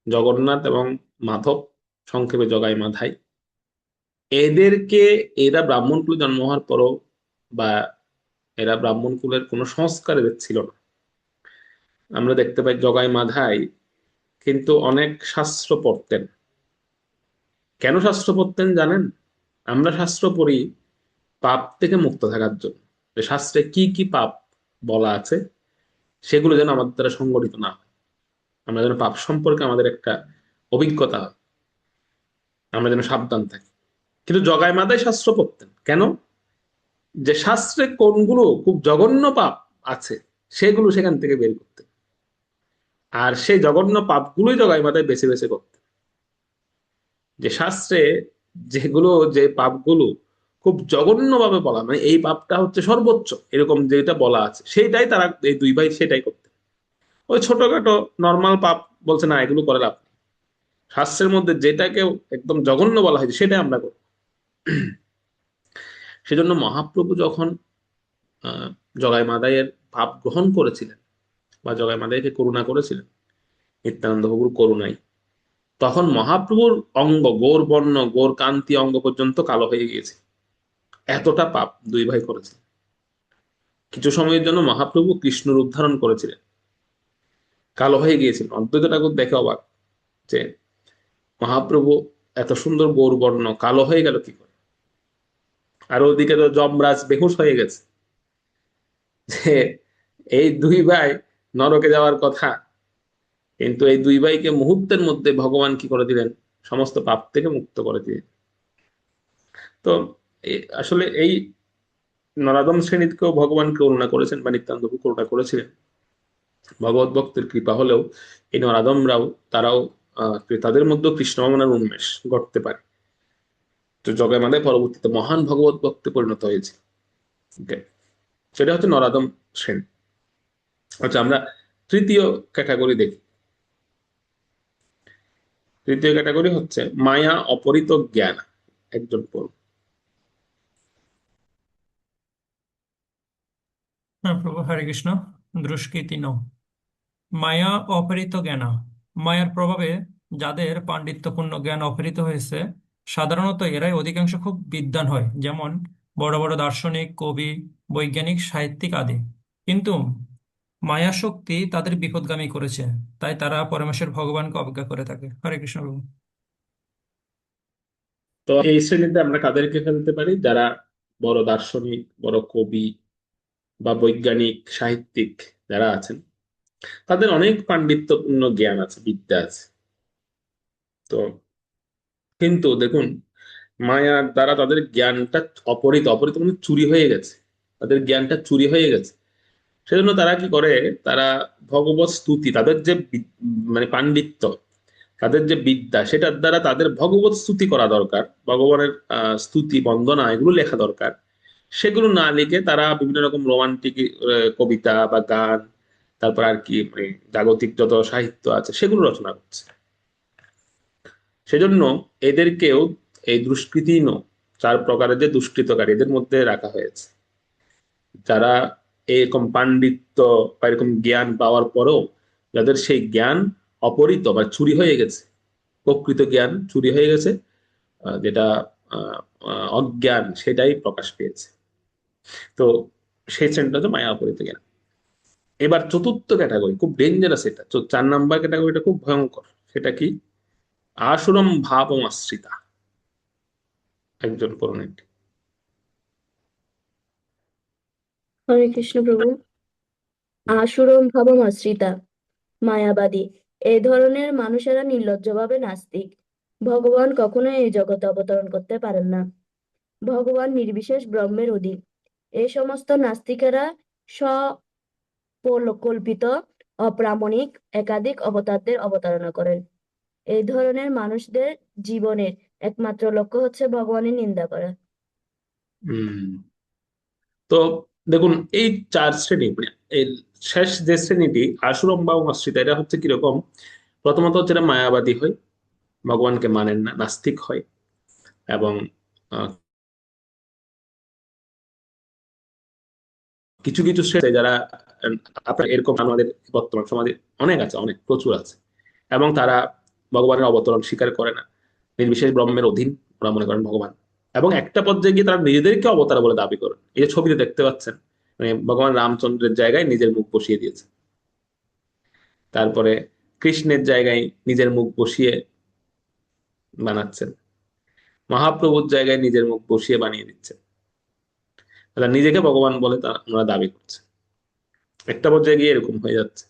জগন্নাথ এবং মাধব, সংক্ষেপে জগাই মাধাই, এদেরকে, এরা ব্রাহ্মণ কুলে জন্ম হওয়ার পরও বা এরা ব্রাহ্মণ কুলের কোনো সংস্কার এদের ছিল না। আমরা দেখতে পাই জগাই মাধাই কিন্তু অনেক শাস্ত্র পড়তেন। কেন শাস্ত্র পড়তেন জানেন? আমরা শাস্ত্র পড়ি পাপ থেকে মুক্ত থাকার জন্য, যে শাস্ত্রে কি কি পাপ বলা আছে সেগুলো যেন আমাদের দ্বারা সংগঠিত না হয়, আমরা যেন পাপ সম্পর্কে আমাদের একটা অভিজ্ঞতা হয়, আমরা যেন সাবধান থাকি। কিন্তু জগাই মাদাই শাস্ত্র পড়তেন কেন? যে শাস্ত্রে কোনগুলো খুব জঘন্য পাপ আছে সেগুলো সেখান থেকে বের করতেন, আর সেই জঘন্য পাপগুলোই জগাই মাদাই বেছে বেছে করতেন। যে শাস্ত্রে যেগুলো, যে পাপগুলো খুব জঘন্যভাবে বলা, মানে এই পাপটা হচ্ছে সর্বোচ্চ এরকম যেটা বলা আছে, সেইটাই তারা, এই দুই ভাই সেটাই করতেন। ওই ছোটখাটো নর্মাল পাপ বলছে না, এগুলো করে লাভ নেই। শাস্ত্রের মধ্যে যেটাকে একদম জঘন্য বলা হয়েছে সেটাই আমরা করি। সেজন্য মহাপ্রভু যখন জগাই মাদাইয়ের ভাব গ্রহণ করেছিলেন বা জগাই মাদাইকে করুণা করেছিলেন নিত্যানন্দ প্রভুর করুণায়, তখন মহাপ্রভুর অঙ্গ, গৌর বর্ণ, গৌর কান্তি অঙ্গ পর্যন্ত কালো হয়ে গিয়েছে। এতটা পাপ দুই ভাই করেছে। কিছু সময়ের জন্য মহাপ্রভু কৃষ্ণ রূপ ধারণ করেছিলেন, কালো হয়ে গিয়েছিলেন। অদ্বৈত ঠাকুর দেখে অবাক যে মহাপ্রভু এত সুন্দর গৌর বর্ণ কালো হয়ে গেল কি করে। আর ওদিকে তো যমরাজ বেহুশ হয়ে গেছে, যে এই দুই ভাই নরকে যাওয়ার কথা, কিন্তু এই দুই ভাইকে মুহূর্তের মধ্যে ভগবান কি করে দিলেন? সমস্ত পাপ থেকে মুক্ত করে দিলেন। তো আসলে এই নরাধম শ্রেণীকেও ভগবান করুণা করেছেন বা নিত্যানন্দ প্রভু করুণা করেছিলেন। ভগবত ভক্তের কৃপা হলেও এই নরাধমরাও, তারাও তাদের মধ্যেও কৃষ্ণ ভাবনার উন্মেষ ঘটতে পারে। তো জগাই মাদাই পরবর্তীতে মহান ভগবত ভক্তে পরিণত হয়েছে। ওকে, সেটা হচ্ছে নরাধম শ্রেণী। আচ্ছা, আমরা তৃতীয় ক্যাটাগরি দেখি। তৃতীয় ক্যাটাগরি হচ্ছে মায়া অপরিত জ্ঞান। একজন পড়ুন। হ্যাঁ প্রভু, হরে কৃষ্ণ। দুষ্কৃতী মায়া অপহৃত জ্ঞান। মায়ার প্রভাবে যাদের পাণ্ডিত্যপূর্ণ জ্ঞান অপহৃত হয়েছে, সাধারণত এরাই অধিকাংশ খুব বিদ্বান হয়, যেমন বড় বড় দার্শনিক, কবি, বৈজ্ঞানিক, সাহিত্যিক আদি। কিন্তু মায়া শক্তি তাদের বিপথগামী করেছে, তাই তারা পরমেশ্বর ভগবানকে অবজ্ঞা করে থাকে। হরে কৃষ্ণ প্রভু। তো এই শ্রেণীতে আমরা কাদেরকে ফেলতে পারি? যারা বড় দার্শনিক, বড় কবি বা বৈজ্ঞানিক, সাহিত্যিক যারা আছেন, তাদের অনেক পাণ্ডিত্যপূর্ণ জ্ঞান আছে, বিদ্যা আছে। তো কিন্তু দেখুন, মায়ার দ্বারা তাদের জ্ঞানটা অপহৃত, অপহৃত মানে চুরি হয়ে গেছে, তাদের জ্ঞানটা চুরি হয়ে গেছে। সেজন্য তারা কি করে, তারা ভগবত স্তুতি, তাদের যে মানে পাণ্ডিত্য, তাদের যে বিদ্যা, সেটার দ্বারা তাদের ভগবত স্তুতি করা দরকার, ভগবানের স্তুতি বন্দনা এগুলো লেখা দরকার। সেগুলো না লিখে তারা বিভিন্ন রকম রোমান্টিক কবিতা বা গান, তারপর আর কি মানে জাগতিক যত সাহিত্য আছে সেগুলো রচনা করছে। সেজন্য এদেরকেও এই দুষ্কৃতিহীন চার প্রকারের যে দুষ্কৃতকারী, এদের মধ্যে রাখা হয়েছে। যারা এরকম পাণ্ডিত্য বা এরকম জ্ঞান পাওয়ার পরেও যাদের সেই জ্ঞান অপহৃত বা চুরি হয়ে গেছে, প্রকৃত জ্ঞান চুরি হয়ে গেছে, যেটা আহ, অজ্ঞান সেটাই প্রকাশ পেয়েছে। তো সেই শ্রেণীটা হচ্ছে মায়া অপহৃত জ্ঞান। এবার চতুর্থ ক্যাটাগরি খুব ডেঞ্জারাস, এটা 4 নম্বর ক্যাটাগরিটা খুব ভয়ঙ্কর। সেটা কি? আসুরম ভাবমাশ্রিতা। একজন করুন এটি। হরে কৃষ্ণ প্রভু। আসুরম ভাবমাশ্রিতা, মায়াবাদী, এই ধরনের মানুষেরা নির্লজ্জভাবে নাস্তিক। ভগবান কখনোই এই জগতে অবতরণ করতে পারেন না। ভগবান নির্বিশেষ ব্রহ্মের অধীন। এই সমস্ত নাস্তিকেরা স্বকল্পিত অপ্রামাণিক একাধিক অবতারদের অবতারণা করেন। এই ধরনের মানুষদের জীবনের একমাত্র লক্ষ্য হচ্ছে ভগবানের নিন্দা করা। হম তো দেখুন, এই 4 শ্রেণী মানে এই শেষ যে শ্রেণীটি আসুরম ভাবমাশ্রিতা, এটা হচ্ছে কিরকম? প্রথমত হচ্ছে এরা মায়াবাদী হয়, ভগবানকে মানেন না, নাস্তিক হয়। এবং আহ, কিছু কিছু শ্রেণী যারা আপনার এরকম আমাদের বর্তমান সমাজে অনেক আছে, অনেক প্রচুর আছে। এবং তারা ভগবানের অবতরণ স্বীকার করে না, নির্বিশেষ ব্রহ্মের অধীন ওরা মনে করেন ভগবান। এবং একটা পর্যায়ে গিয়ে তারা নিজেদেরকে অবতার বলে দাবি করেন। এই যে ছবিতে দেখতে পাচ্ছেন, মানে ভগবান রামচন্দ্রের জায়গায় নিজের মুখ বসিয়ে দিয়েছে, তারপরে কৃষ্ণের জায়গায় নিজের মুখ বসিয়ে বানাচ্ছেন, মহাপ্রভুর জায়গায় নিজের মুখ বসিয়ে বানিয়ে দিচ্ছেন। তারা নিজেকে ভগবান বলে তারা ওনারা দাবি করছে। একটা পর্যায়ে গিয়ে এরকম হয়ে যাচ্ছে।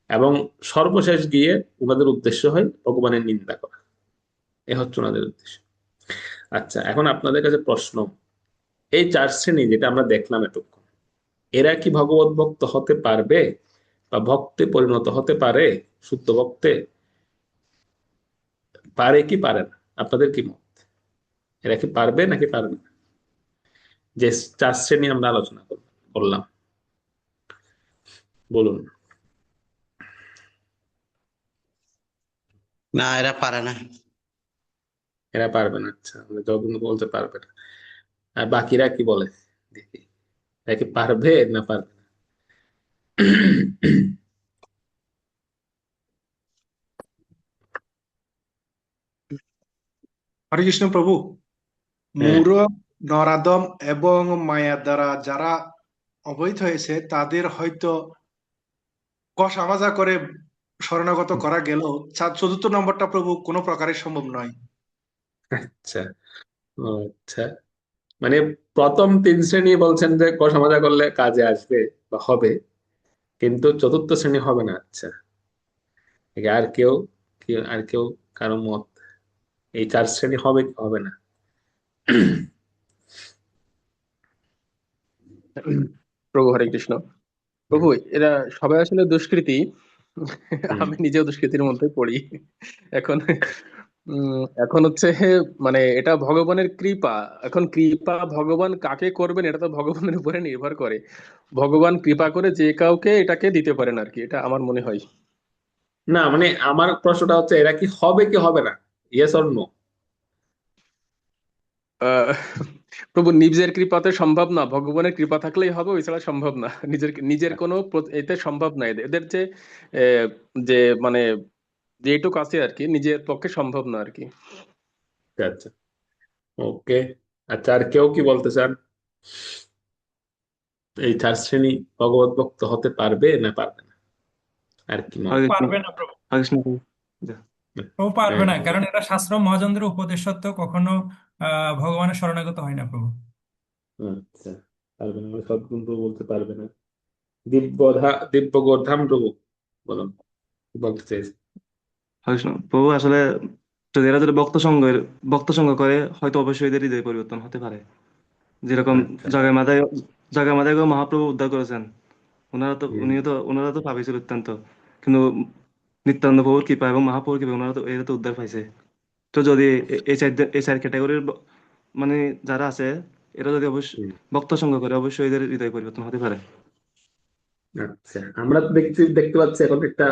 এবং সর্বশেষ গিয়ে ওনাদের উদ্দেশ্য হয় ভগবানের নিন্দা করা। এ হচ্ছে ওনাদের উদ্দেশ্য। আচ্ছা, এখন আপনাদের কাছে প্রশ্ন, এই 4 শ্রেণী যেটা আমরা দেখলাম এতক্ষণ, এরা কি ভগবত ভক্ত হতে পারবে বা ভক্তে পরিণত হতে পারে? শুদ্ধ ভক্তে পারে কি পারে না? আপনাদের কি মত? এরা কি পারবে নাকি পারবে না? যে 4 শ্রেণী আমরা আলোচনা করলাম, বলুন। না, এরা পারে না। এরা পারবে না, আচ্ছা, আমরা যখন বলতে পারবে না, আর বাকিরা কি বলে দেখি, এরা কি পারবে না পারবে না? হরে কৃষ্ণ প্রভু। হ্যাঁ, মূঢ়, নরাদম এবং মায়া দ্বারা যারা অবহিত হয়েছে তাদের হয়তো কষা মাজা করে শরণাগত করা গেলেও চতুর্থ নম্বরটা প্রভু কোনো প্রকারে সম্ভব নয়। আচ্ছা, ও আচ্ছা, মানে প্রথম 3 শ্রেণী বলছেন যে সমাজা করলে কাজে আসবে বা হবে, কিন্তু চতুর্থ শ্রেণী হবে না। আচ্ছা, আর কেউ আর কেউ কারো মত, এই 4 শ্রেণী হবে কি হবে না? প্রভু হরে কৃষ্ণ। হুম, প্রভু, এরা সবাই আসলে দুষ্কৃতী। হুম, আমি নিজেও দুষ্কৃতির মধ্যে পড়ি। এখন এখন হচ্ছে মানে এটা ভগবানের কৃপা। এখন কৃপা ভগবান কাকে করবেন এটা তো ভগবানের উপরে নির্ভর করে। ভগবান কৃপা করে যে কাউকে এটাকে দিতে পারেন আর কি, এটা আমার মনে হয়। না মানে আমার প্রশ্নটা হচ্ছে এরা কি হবে কি হবে না, ইয়েস অর নো? আহ, প্রভু, নিজের কৃপাতে সম্ভব না, ভগবানের কৃপা থাকলেই হবে, ওই ছাড়া সম্ভব না। নিজের নিজের কোনো এতে সম্ভব না। এদের এদের যে আহ, যে মানে যেটুকু আছে আর কি, নিজের পক্ষে সম্ভব না আর কি। আচ্ছা, ওকে। আচ্ছা, আর কেউ কি বলতে চান? এই 4 শ্রেণী ভগবত ভক্ত হতে পারবে না পারবে না? আর কি মত? হরে কৃষ্ণ। পারবে না প্রভু। হরে কৃষ্ণ প্রভু। যা। প্রভু পারবে হ্যাঁ, না, কারণ এটা শাস্ত্র মহাজনদের উপদেশ সত্ত্বেও কখনো ভগবানের শরণাগত হয় না প্রভু। আচ্ছা, পারবে না মানে সদ্গুণ প্রভু বলতে পারবে না। দিব্য গোধাম প্রভু বলুন, কি বলতে চাইছে? কৃষ্ণ প্রভু আসলে যদি এরা যদি ভক্ত সঙ্গ করে হয়তো অবশ্যই এদের হৃদয় পরিবর্তন হতে পারে। যেরকম আচ্ছা। জাগা মাদায় মহাপ্রভু উদ্ধার করেছেন। হুম। ওনারা তো পাপী ছিল অত্যন্ত, কিন্তু নিত্যানন্দ প্রভুর কৃপা এবং মহাপ্রভুর কৃপা এরা তো উদ্ধার পাইছে। তো যদি এই চার ক্যাটাগরির মানে যারা আছে, এরা যদি অবশ্যই হুম। ভক্ত সঙ্গ করে অবশ্যই এদের হৃদয় পরিবর্তন হতে পারে। আচ্ছা, আমরা তো দেখতে পাচ্ছি এখন একটা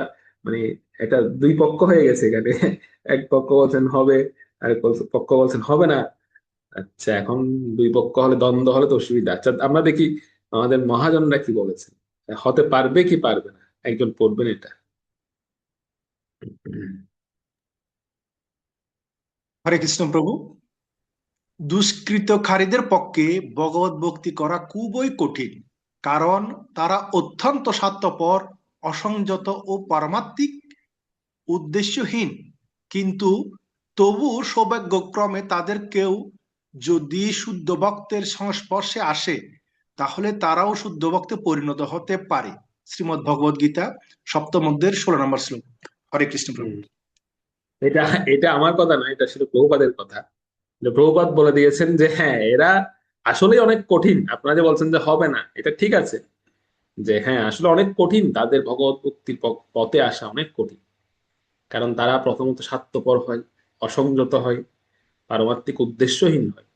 মানে একটা দুই পক্ষ হয়ে গেছে এখানে। এক পক্ষ বলছেন হবে, পক্ষ বলছেন হবে না। আচ্ছা, এখন দুই পক্ষ হলে, দ্বন্দ্ব হলে তো অসুবিধা। আচ্ছা, আমরা দেখি আমাদের মহাজনরা কি বলেছেন, হতে পারবে কি পারবে না, একজন পড়বেন এটা। হরে কৃষ্ণ প্রভু। দুষ্কৃতকারীদের পক্ষে ভগবত ভক্তি করা খুবই কঠিন, কারণ তারা অত্যন্ত স্বার্থপর, অসংযত ও পারমাত্মিক উদ্দেশ্যহীন। কিন্তু তবু সৌভাগ্যক্রমে তাদের কেউ যদি শুদ্ধ ভক্তের সংস্পর্শে আসে, তাহলে তারাও শুদ্ধ ভক্তে পরিণত হতে পারে। শ্রীমদ্ ভগবদ গীতা সপ্তম অধ্যায়ের 16 নম্বর শ্লোক। হরে কৃষ্ণ প্রভু। হুম। এটা এটা আমার কথা না, এটা ছিল প্রভুপাদের কথা। যে প্রভুপাদ বলে দিয়েছেন যে হ্যাঁ, এরা আসলে অনেক কঠিন। আপনারা যে বলছেন যে হবে না, এটা ঠিক আছে, যে হ্যাঁ আসলে অনেক কঠিন, তাদের ভগবত ভক্তির পথে আসা অনেক কঠিন। কারণ তারা প্রথমত স্বার্থপর হয়, অসংযত হয়, পারমাত্মিক উদ্দেশ্যহীন হয়।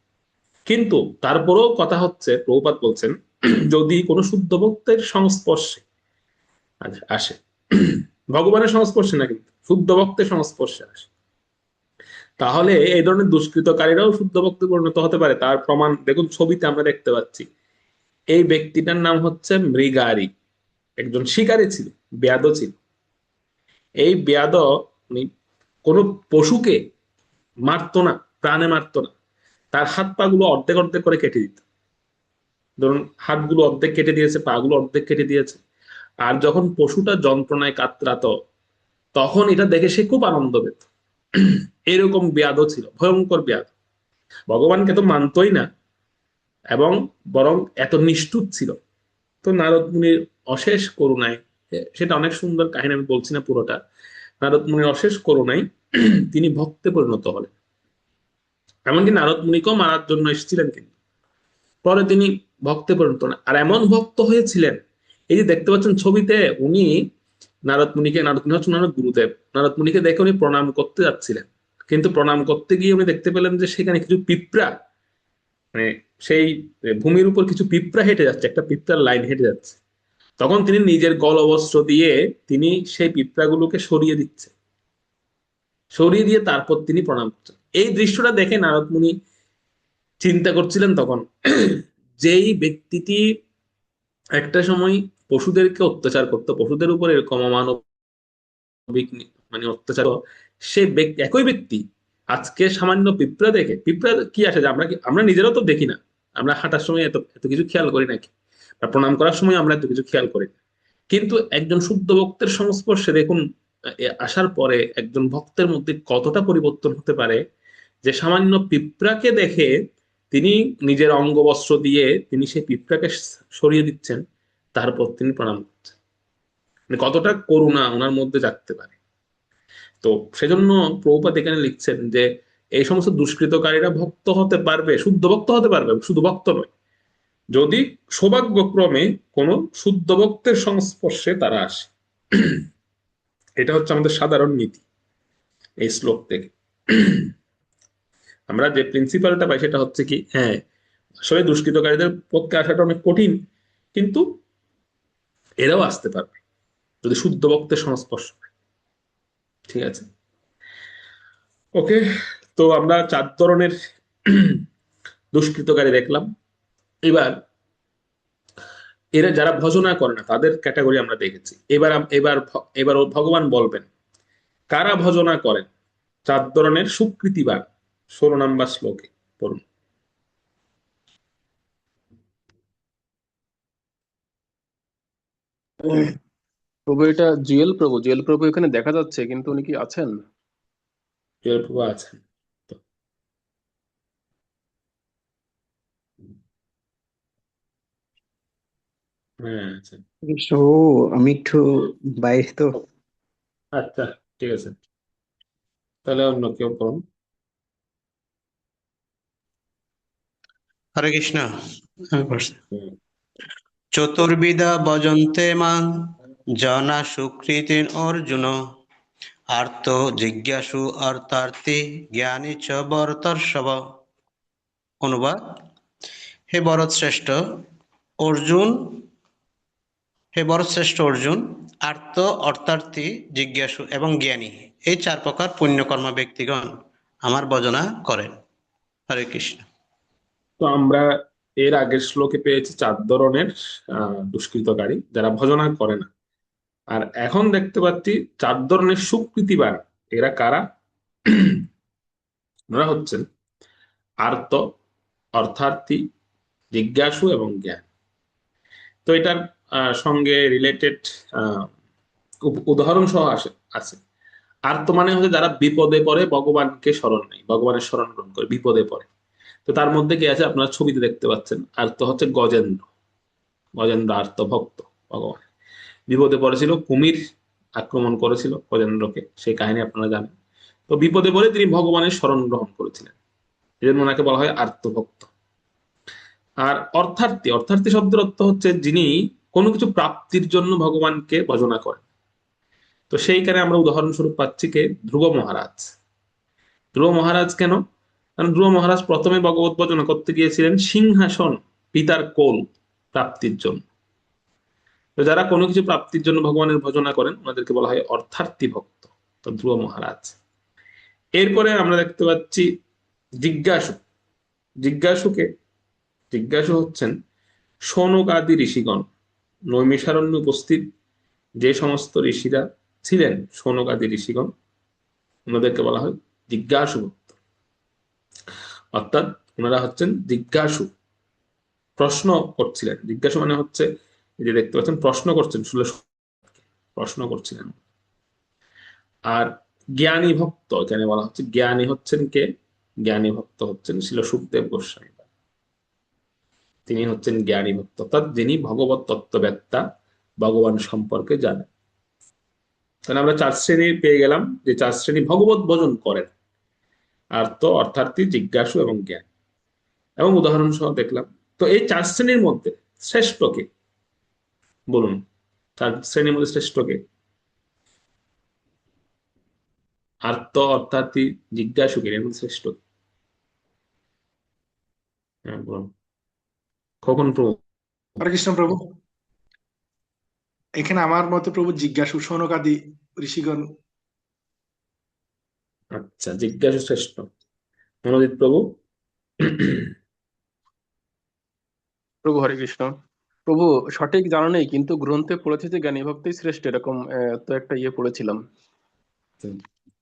কিন্তু তারপরেও কথা হচ্ছে, প্রভুপাদ বলছেন যদি কোনো শুদ্ধ ভক্তের সংস্পর্শে আসে, ভগবানের সংস্পর্শে না, কিন্তু শুদ্ধ ভক্তের সংস্পর্শে আসে, তাহলে এই ধরনের দুষ্কৃতকারীরাও শুদ্ধ ভক্তে পরিণত হতে পারে। তার প্রমাণ দেখুন, ছবিতে আমরা দেখতে পাচ্ছি। এই ব্যক্তিটার নাম হচ্ছে মৃগারী, একজন শিকারী ছিল, ব্যাধ ছিল। এই ব্যাধ উনি কোনো পশুকে মারতো না, প্রাণে মারতো না, তার হাত পা গুলো অর্ধেক অর্ধেক করে কেটে দিত। ধরুন হাতগুলো অর্ধেক কেটে দিয়েছে, পা গুলো অর্ধেক কেটে দিয়েছে। আর যখন পশুটা যন্ত্রণায় কাতরাতো, তখন এটা দেখে সে খুব আনন্দ পেত। এরকম ব্যাধ ছিল, ভয়ঙ্কর ব্যাধ। ভগবানকে তো মানতই না, এবং বরং এত নিষ্ঠুর ছিল। তো নারদ মুনির অশেষ করুণায়, সেটা অনেক সুন্দর কাহিনী, আমি বলছি না পুরোটা। নারদ মুনির অশেষ করুণায় তিনি ভক্তে পরিণত হলেন। এমনকি নারদ মুনিকেও মারার জন্য এসেছিলেন, কিন্তু পরে তিনি ভক্তে পরিণত হলেন। আর এমন ভক্ত হয়েছিলেন, এই যে দেখতে পাচ্ছেন ছবিতে, উনি নারদ মুনি হচ্ছেন ওনার গুরুদেব। নারদ মুনিকে দেখে উনি প্রণাম করতে যাচ্ছিলেন, কিন্তু প্রণাম করতে গিয়ে উনি দেখতে পেলেন যে সেখানে কিছু পিঁপড়া, মানে সেই ভূমির উপর কিছু পিঁপড়া হেঁটে যাচ্ছে, একটা পিঁপড়ার লাইন হেঁটে যাচ্ছে। তখন তিনি নিজের গলবস্ত্র দিয়ে তিনি সেই পিঁপড়াগুলোকে সরিয়ে দিয়ে তারপর তিনি প্রণাম করছেন। এই দৃশ্যটা দেখে নারদ মুনি চিন্তা করছিলেন তখন, যেই ব্যক্তিটি একটা সময় পশুদেরকে অত্যাচার করতো, পশুদের উপর এরকম অমানবিক মানে অত্যাচার, সে একই ব্যক্তি আজকে সামান্য পিঁপড়া দেখে, পিঁপড়া কি আসে যে আমরা নিজেরাও তো দেখি না, আমরা হাঁটার সময় এত এত কিছু খেয়াল করি নাকি, বা প্রণাম করার সময় আমরা এত কিছু খেয়াল করি না। কিন্তু একজন শুদ্ধ ভক্তের সংস্পর্শে দেখুন আসার পরে একজন ভক্তের মধ্যে কতটা পরিবর্তন হতে পারে, যে সামান্য পিঁপড়াকে দেখে তিনি নিজের অঙ্গবস্ত্র দিয়ে তিনি সেই পিঁপড়াকে সরিয়ে দিচ্ছেন, তারপর তিনি প্রণাম করছেন। মানে কতটা করুণা ওনার মধ্যে জাগতে পারে। তো সেজন্য প্রভুপাদ এখানে লিখছেন যে এই সমস্ত দুষ্কৃতকারীরা ভক্ত হতে পারবে, শুদ্ধ ভক্ত হতে পারবে, শুধু ভক্ত নয়, যদি সৌভাগ্যক্রমে কোন শুদ্ধ ভক্তের সংস্পর্শে তারা আসে। এটা হচ্ছে আমাদের সাধারণ নীতি এই শ্লোক থেকে। আমরা যে প্রিন্সিপালটা পাই সেটা হচ্ছে কি, হ্যাঁ আসলে দুষ্কৃতকারীদের পক্ষে আসাটা অনেক কঠিন, কিন্তু এরাও আসতে পারবে যদি শুদ্ধ ভক্তের সংস্পর্শ পায়। ঠিক আছে, ওকে। তো আমরা 4 ধরনের দুষ্কৃতকারী দেখলাম। এবার এরা যারা ভজনা করে না তাদের ক্যাটাগরি আমরা দেখেছি। এবার ভগবান বলবেন কারা ভজনা করেন। 4 ধরনের সুকৃতিবান, 16 নম্বর শ্লোকে পড়ুন। প্রভু, এটা জুয়েল প্রভু এখানে দেখা যাচ্ছে, কিন্তু উনি কি আছেন? জুয়েল প্রভু আছেন তো? হ্যাঁ আছেন। কৃষ্ণ, আমি একটু বাইরে তো। আচ্ছা, ঠিক আছে, তাহলে অন্য কেউ পড়ুন। হরে কৃষ্ণ। আমি পড়ছি। হুম। চতুর্বিধা ভজন্তে মাং জনা সুকৃতিন অর্জুন আর্ত জিজ্ঞাসু অর্থার্থী জ্ঞানী চ ভরতর্ষভ। অনুবাদ: হে ভরত শ্রেষ্ঠ অর্জুন, হে ভরত শ্রেষ্ঠ অর্জুন, আর্ত অর্থার্থী, জিজ্ঞাসু এবং জ্ঞানী, এই চার প্রকার পুণ্যকর্মা ব্যক্তিগণ আমার ভজনা করেন। হরে কৃষ্ণ। তো আমরা এর আগের শ্লোকে পেয়েছি 4 ধরনের দুষ্কৃতকারী যারা ভজনা করে না, আর এখন দেখতে পাচ্ছি 4 ধরনের সুকৃতিবান। এরা কারা? ওরা হচ্ছেন আর্ত, অর্থার্থী, জিজ্ঞাসু এবং জ্ঞান। তো এটার সঙ্গে রিলেটেড উদাহরণ সহ আছে। আর্ত মানে হচ্ছে যারা বিপদে পড়ে ভগবানকে স্মরণ নেই, ভগবানের স্মরণ গ্রহণ করে বিপদে পড়ে। তো তার মধ্যে কি আছে আপনারা ছবিতে দেখতে পাচ্ছেন, আর্ত হচ্ছে গজেন্দ্র। গজেন্দ্র আর্ত ভক্ত ভগবান। বিপদে পড়েছিল, কুমির আক্রমণ করেছিল গজেন্দ্রকে, সেই কাহিনী আপনারা জানেন। তো বিপদে পড়ে তিনি ভগবানের শরণ গ্রহণ করেছিলেন, এই জন্য ওনাকে বলা হয় আর্তভক্ত। আর অর্থার্থী, অর্থার্থী শব্দের অর্থ হচ্ছে যিনি কোনো কিছু প্রাপ্তির জন্য ভগবানকে ভজনা করেন। তো সেইখানে আমরা উদাহরণস্বরূপ পাচ্ছি কে? ধ্রুব মহারাজ। ধ্রুব মহারাজ কেন? কারণ ধ্রুব মহারাজ প্রথমে ভগবত ভজনা করতে গিয়েছিলেন সিংহাসন, পিতার কোল প্রাপ্তির জন্য। তো যারা কোনো কিছু প্রাপ্তির জন্য ভগবানের ভজনা করেন ওনাদেরকে বলা হয় অর্থার্থী ভক্ত। তো ধ্রুব মহারাজ। এরপরে আমরা দেখতে পাচ্ছি জিজ্ঞাসু। জিজ্ঞাসুকে, জিজ্ঞাসু হচ্ছেন শৌনক আদি ঋষিগণ। নৈমিষারণ্যে উপস্থিত যে সমস্ত ঋষিরা ছিলেন, শৌনক আদি ঋষিগণ, ওনাদেরকে বলা হয় জিজ্ঞাসু ভক্ত। অর্থাৎ ওনারা হচ্ছেন জিজ্ঞাসু, প্রশ্ন করছিলেন। জিজ্ঞাসু মানে হচ্ছে এই যে দেখতে পাচ্ছেন প্রশ্ন করছেন, শুলে প্রশ্ন করছিলেন। আর জ্ঞানী ভক্ত এখানে বলা হচ্ছে, জ্ঞানী হচ্ছেন কে? জ্ঞানী ভক্ত হচ্ছেন শিল সুখদেব গোস্বামী। তিনি হচ্ছেন জ্ঞানী ভক্ত, অর্থাৎ যিনি ভগবত তত্ত্ববেত্তা, ভগবান সম্পর্কে জানেন। তাহলে আমরা 4 শ্রেণী পেয়ে গেলাম, যে 4 শ্রেণী ভগবত ভজন করেন: আর্ত, অর্থার্থী, জিজ্ঞাসু এবং জ্ঞান। এবং উদাহরণ সহ দেখলাম। তো এই 4 শ্রেণীর মধ্যে শ্রেষ্ঠ কে বলুন? 4 শ্রেণীর মধ্যে শ্রেষ্ঠ কে? আর্ত, অর্থার্থী, জিজ্ঞাসু কে? এর মধ্যে শ্রেষ্ঠ কে? হ্যাঁ বলুন। কখন প্রভু? হরে কৃষ্ণ প্রভু। এখানে আমার মতে প্রভু জিজ্ঞাসু, শৌনক আদি ঋষিগণ। আচ্ছা, জিজ্ঞাসু শ্রেষ্ঠ। মনোজিৎ প্রভু? প্রভু হরে কৃষ্ণ। প্রভু সঠিক জানা নেই, কিন্তু গ্রন্থে পড়েছে যে জ্ঞানী ভক্তই শ্রেষ্ঠ, এরকম তো একটা পড়েছিলাম।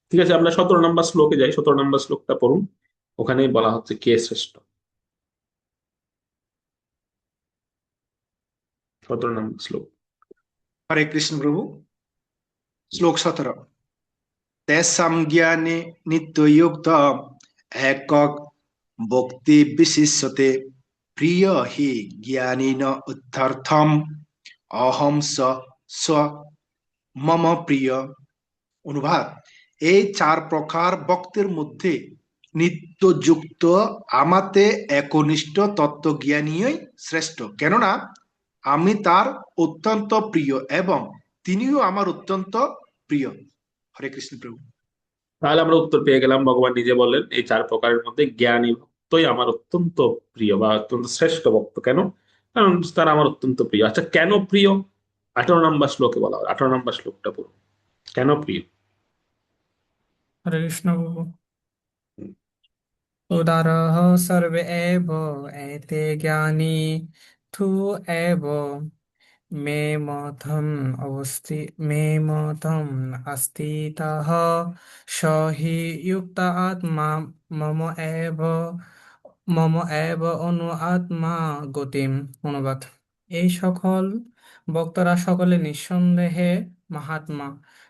ঠিক আছে, আমরা 17 নম্বর শ্লোকে যাই। 17 নম্বর শ্লোকটা পড়ুন, ওখানেই বলা হচ্ছে কে শ্রেষ্ঠ। 17 নম্বর শ্লোক। হরে কৃষ্ণ প্রভু। শ্লোক 17। তেসাম জ্ঞানে নিত্যযুক্ত একক ভক্তি বিশিষ্যতে প্রিয় হি জ্ঞানীন উত্থার্থম অহম স মম প্রিয়। অনুবাদ: এই 4 প্রকার ভক্তের মধ্যে নিত্যযুক্ত আমাতে একনিষ্ঠ তত্ত্বজ্ঞানীই শ্রেষ্ঠ, কেননা আমি তার অত্যন্ত প্রিয় এবং তিনিও আমার অত্যন্ত প্রিয়। হরে কৃষ্ণ প্রভু। তাহলে আমরা উত্তর পেয়ে গেলাম, ভগবান নিজে বললেন এই 4 প্রকারের মধ্যে জ্ঞানী ভক্তই আমার অত্যন্ত প্রিয় বা অত্যন্ত শ্রেষ্ঠ ভক্ত। কেন? কারণ তারা আমার অত্যন্ত প্রিয়। আচ্ছা, কেন প্রিয়? 18 নম্বর শ্লোকে বলা হয়। 18 নম্বর শ্লোকটা পড়ুন, কেন প্রিয়? হরে কৃষ্ণ প্রভু। উদারः सर्व एव एते ज्ञानी तु एव मे मतम् अस्तितः स हि युक्त आत्मा मम एव মম এব অনু আত্মা গতিম। অনুবাদ: এই সকল বক্তারা সকলে নিঃসন্দেহে মহাত্মা,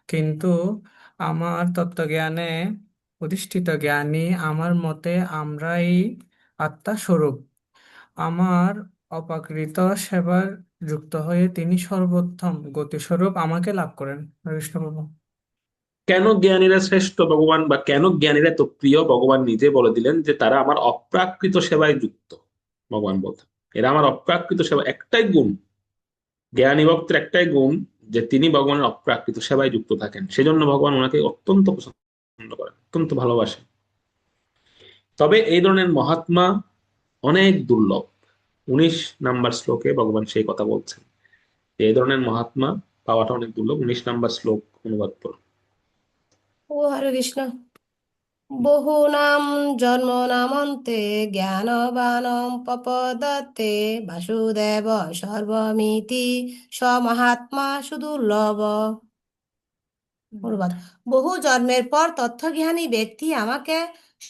কিন্তু আমার তত্ত্বজ্ঞানে অধিষ্ঠিত জ্ঞানী, আমার মতে আমরাই আত্মা স্বরূপ। আমার অপ্রাকৃত সেবার যুক্ত হয়ে তিনি সর্বোত্তম গতিস্বরূপ আমাকে লাভ করেন। হরে কৃষ্ণ প্রভু। কেন জ্ঞানীরা শ্রেষ্ঠ ভগবান, বা কেন জ্ঞানীরা এত প্রিয়, ভগবান নিজে বলে দিলেন যে তারা আমার অপ্রাকৃত সেবায় যুক্ত। ভগবান বলতেন এরা আমার অপ্রাকৃত সেবা, একটাই গুণ, জ্ঞানী ভক্তের একটাই গুণ, যে তিনি ভগবানের অপ্রাকৃত সেবায় যুক্ত থাকেন। সেজন্য ভগবান ওনাকে অত্যন্ত পছন্দ করেন, অত্যন্ত ভালোবাসেন। তবে এই ধরনের মহাত্মা অনেক দুর্লভ। 19 নাম্বার শ্লোকে ভগবান সেই কথা বলছেন যে এই ধরনের মহাত্মা পাওয়াটা অনেক দুর্লভ। 19 নাম্বার শ্লোক অনুবাদ করুন। ও হরে কৃষ্ণ। বহুনাম জন্মনামন্তে জ্ঞানবানম প্রপদতে বাসুদেব সর্বমিতি সমহাত্মা সুদুর্লভ। অনুবাদ: বহু জন্মের পর তথ্যজ্ঞানী ব্যক্তি আমাকে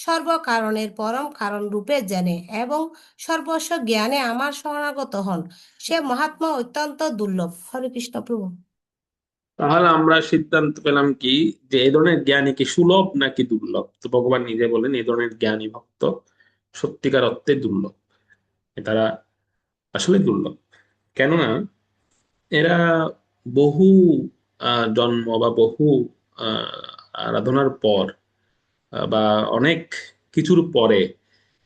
সর্বকারণের পরম কারণ রূপে জেনে এবং সর্বস্ব জ্ঞানে আমার শরণাগত হন, সে মহাত্মা অত্যন্ত দুর্লভ। হরে কৃষ্ণ প্রভু। তাহলে আমরা সিদ্ধান্ত পেলাম কি, যে এই ধরনের জ্ঞানী কি সুলভ নাকি দুর্লভ? তো ভগবান নিজে বলেন এই ধরনের জ্ঞানী ভক্ত সত্যিকার অর্থে দুর্লভ। তারা আসলে দুর্লভ, কেননা এরা বহু জন্ম বা বহু আহ, আরাধনার পর বা অনেক কিছুর পরে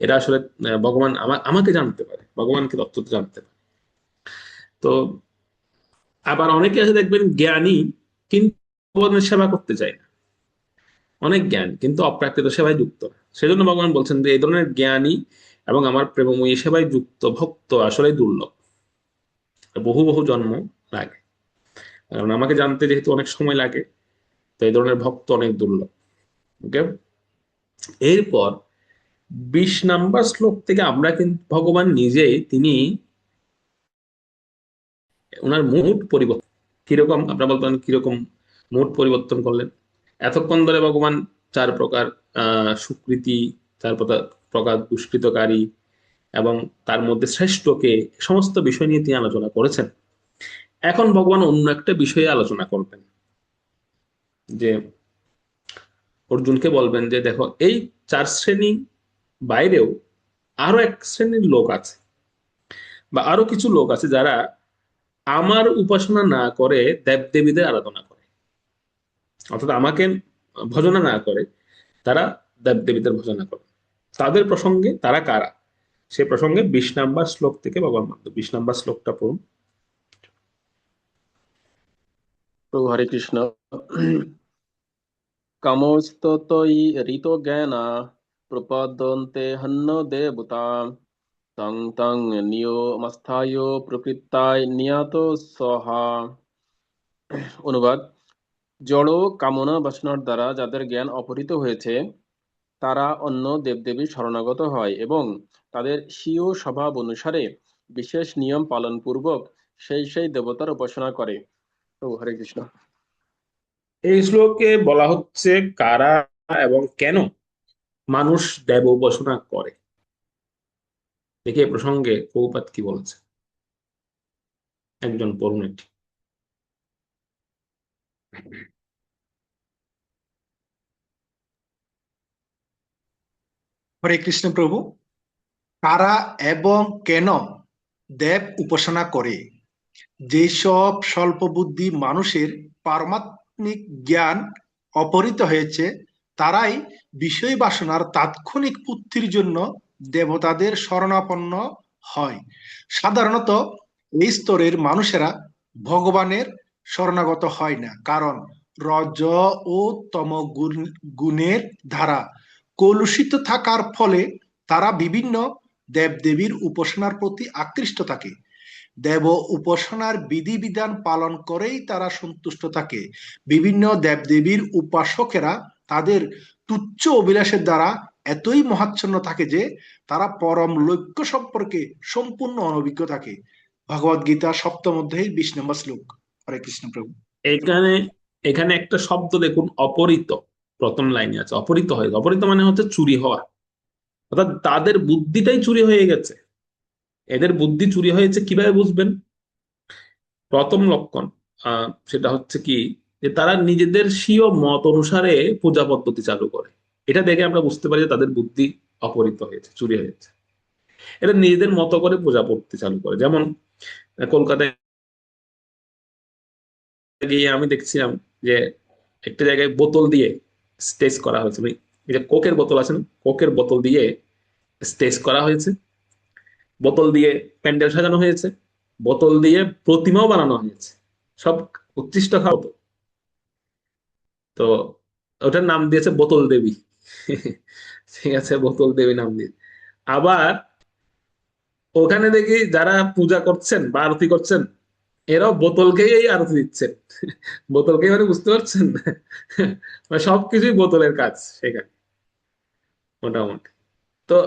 এরা আসলে ভগবান আমাকে জানতে পারে, ভগবানকে তত্ত্বতে জানতে পারে। তো আবার অনেকে আছে দেখবেন জ্ঞানী কিন্তু ভগবানের সেবা করতে চায় না, অনেক জ্ঞান কিন্তু অপ্রাকৃত সেবায় যুক্ত না। সেজন্য ভগবান বলছেন যে এই ধরনের জ্ঞানী এবং আমার প্রেমময়ী সেবায় যুক্ত ভক্ত আসলে দুর্লভ, বহু বহু জন্ম লাগে। কারণ আমাকে জানতে যেহেতু অনেক সময় লাগে, তো এই ধরনের ভক্ত অনেক দুর্লভ। ওকে, এরপর 20 নাম্বার শ্লোক থেকে আমরা কিন্তু ভগবান নিজেই তিনি ওনার মুড পরিবর্তন, কিরকম আপনারা বলতে পারেন, কিরকম মুড পরিবর্তন করলেন। এতক্ষণ ধরে ভগবান 4 প্রকার সুকৃতি, 4 প্রকার দুষ্কৃতকারী এবং তার মধ্যে শ্রেষ্ঠকে, সমস্ত বিষয় নিয়ে তিনি আলোচনা করেছেন। এখন ভগবান অন্য একটা বিষয়ে আলোচনা করবেন, যে অর্জুনকে বলবেন যে দেখো এই 4 শ্রেণী বাইরেও আরো এক শ্রেণীর লোক আছে, বা আরো কিছু লোক আছে যারা আমার উপাসনা না করে দেবদেবীদের আরাধনা করে, অর্থাৎ আমাকে ভজনা না করে তারা দেবদেবীদের ভজনা করে। তাদের প্রসঙ্গে তারা কারা, সে প্রসঙ্গে 20 নাম্বার শ্লোক থেকে ভগবান 20 নাম্বার শ্লোকটা পড়ুন। প্রভু হরে কৃষ্ণ। কামস্ততই ঋত জ্ঞানা প্রপদন্তে হন্য দেবতা তং তং নিয়মস্থায় প্রকৃতায় নিয়ত সহা। অনুবাদ: জড় কামনা বাসনার দ্বারা যাদের জ্ঞান অপহৃত হয়েছে তারা অন্য দেবদেবীর শরণাগত হয় এবং তাদের স্বীয় স্বভাব অনুসারে বিশেষ নিয়ম পালন পূর্বক সেই সেই দেবতার উপাসনা করে। প্রভু হরে কৃষ্ণ। এই শ্লোকে বলা হচ্ছে কারা এবং কেন মানুষ দেব উপাসনা করে। দেখি এই প্রসঙ্গে প্রভুপাদ কি বলেছে, একজন পড়ুন এটি। হরে কৃষ্ণ প্রভু। কারা এবং কেন দেব উপাসনা করে? যেসব স্বল্প বুদ্ধি মানুষের পারমাত্মিক জ্ঞান অপহৃত হয়েছে তারাই বিষয় বাসনার তাৎক্ষণিক পূর্তির জন্য দেবতাদের শরণাপন্ন হয়। সাধারণত এই স্তরের মানুষেরা ভগবানের শরণাগত হয় না, কারণ রজ ও তম গুণের দ্বারা কলুষিত থাকার ফলে তারা বিভিন্ন দেবদেবীর উপাসনার প্রতি আকৃষ্ট থাকে। দেব উপাসনার বিধিবিধান পালন করেই তারা সন্তুষ্ট থাকে। বিভিন্ন দেবদেবীর উপাসকেরা তাদের তুচ্ছ অভিলাষের দ্বারা এতই মহাচ্ছন্ন থাকে যে তারা পরম লক্ষ্য সম্পর্কে সম্পূর্ণ অনভিজ্ঞ থাকে। ভগবদ গীতা 7ম অধ্যায়ের 20 নম্বর শ্লোক। হরে কৃষ্ণ প্রভু। এখানে এখানে একটা শব্দ দেখুন, অপহৃত, প্রথম লাইনে আছে অপহৃত হয়েছে। অপহৃত মানে হচ্ছে চুরি হওয়া, অর্থাৎ তাদের বুদ্ধিটাই চুরি হয়ে গেছে। এদের বুদ্ধি চুরি হয়েছে কিভাবে বুঝবেন? প্রথম লক্ষণ সেটা হচ্ছে কি, যে তারা নিজেদের স্বীয় মত অনুসারে পূজা পদ্ধতি চালু করে। এটা দেখে আমরা বুঝতে পারি যে তাদের বুদ্ধি অপহৃত হয়েছে, চুরি হয়েছে। এরা নিজেদের মতো করে পূজা করতে চালু করে। যেমন কলকাতায় গিয়ে আমি দেখছিলাম যে একটা জায়গায় বোতল দিয়ে স্টেজ করা হয়েছে, মানে এই যে কোকের বোতল আছে না, কোকের বোতল দিয়ে স্টেজ করা হয়েছে, বোতল দিয়ে প্যান্ডেল সাজানো হয়েছে, বোতল দিয়ে প্রতিমাও বানানো হয়েছে, সব উচ্ছিষ্ট খাওয়া হতো। তো ওটার নাম দিয়েছে বোতল দেবী। ঠিক আছে, বোতল দেবী নাম দিয়ে। আবার ওখানে দেখি যারা পূজা করছেন বা আরতি করছেন, এরাও বোতলকেই এই আরতি দিচ্ছেন। বোতলকেই, মানে বুঝতে পারছেন? মানে সবকিছুই বোতলের কাজ সেখানে মোটামুটি। তো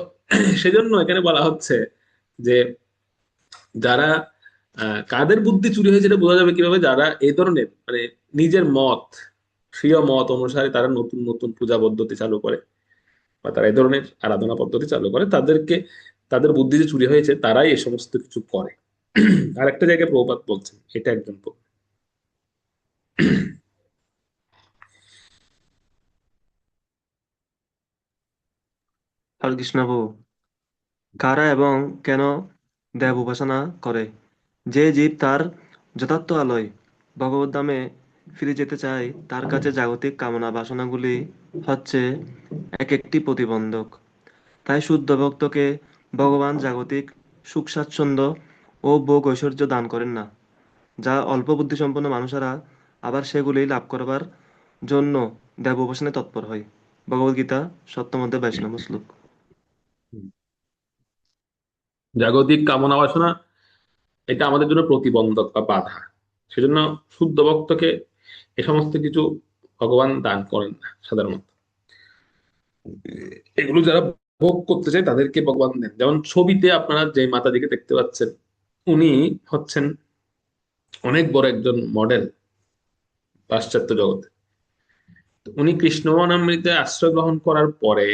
সেজন্য এখানে বলা হচ্ছে যে যারা কাদের বুদ্ধি চুরি হয়েছে এটা বোঝা যাবে কিভাবে, যারা এই ধরনের মানে নিজের মত, স্বীয় মত অনুসারে তারা নতুন নতুন পূজা পদ্ধতি চালু করে বা তারা এই ধরনের আরাধনা পদ্ধতি চালু করে, তাদেরকে, তাদের বুদ্ধি যে চুরি হয়েছে তারাই এই সমস্ত কিছু করে। আরেকটা জায়গায় প্রভুপাদ বলছেন, এটা একজন হরে কৃষ্ণ প্রভু, কারা এবং কেন দেব উপাসনা করে? যে জীব তার যথার্থ আলোয় ভগবত ধামে ফিরে যেতে চায়, তার কাছে জাগতিক কামনা বাসনাগুলি হচ্ছে এক একটি প্রতিবন্ধক। তাই শুদ্ধ ভক্তকে ভগবান জাগতিক সুখ স্বাচ্ছন্দ্য ও ভোগ ঐশ্বর্য দান করেন না, যা অল্প বুদ্ধিসম্পন্ন মানুষেরা আবার সেগুলি লাভ করবার জন্য দেব উপাসনায় তৎপর হয়। ভগবদ্গীতা সপ্তম অধ্যায় 22 নম্বর শ্লোক। জাগতিক কামনা বাসনা, এটা আমাদের জন্য প্রতিবন্ধক বা বাধা। সেজন্য শুদ্ধ ভক্তকে এ সমস্ত কিছু ভগবান দান করেন না সাধারণত। এগুলো যারা ভোগ করতে চায় তাদেরকে ভগবান দেন। যেমন ছবিতে আপনারা যে মাতাজিকে দেখতে পাচ্ছেন, উনি হচ্ছেন অনেক বড় একজন মডেল পাশ্চাত্য জগতে। উনি কৃষ্ণবর্ণামৃতে আশ্রয় গ্রহণ করার পরে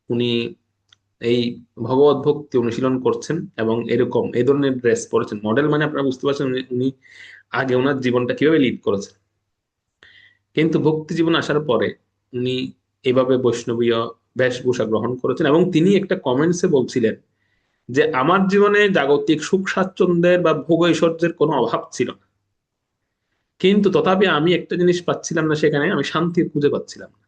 উনি এই ভগবত ভক্তি অনুশীলন করছেন এবং এরকম এই ধরনের ড্রেস পরেছেন। মডেল মানে আপনারা বুঝতে পারছেন উনি আগে ওনার জীবনটা কিভাবে লিড করেছেন। কিন্তু ভক্তি জীবন আসার পরে উনি এভাবে বৈষ্ণবীয় বেশভূষা গ্রহণ করেছেন এবং তিনি একটা কমেন্টসে বলছিলেন যে আমার জীবনে জাগতিক সুখ স্বাচ্ছন্দ্যের বা ভোগ ঐশ্বর্যের কোনো অভাব ছিল না, কিন্তু তথাপি আমি একটা জিনিস পাচ্ছিলাম না, সেখানে আমি শান্তি খুঁজে পাচ্ছিলাম না।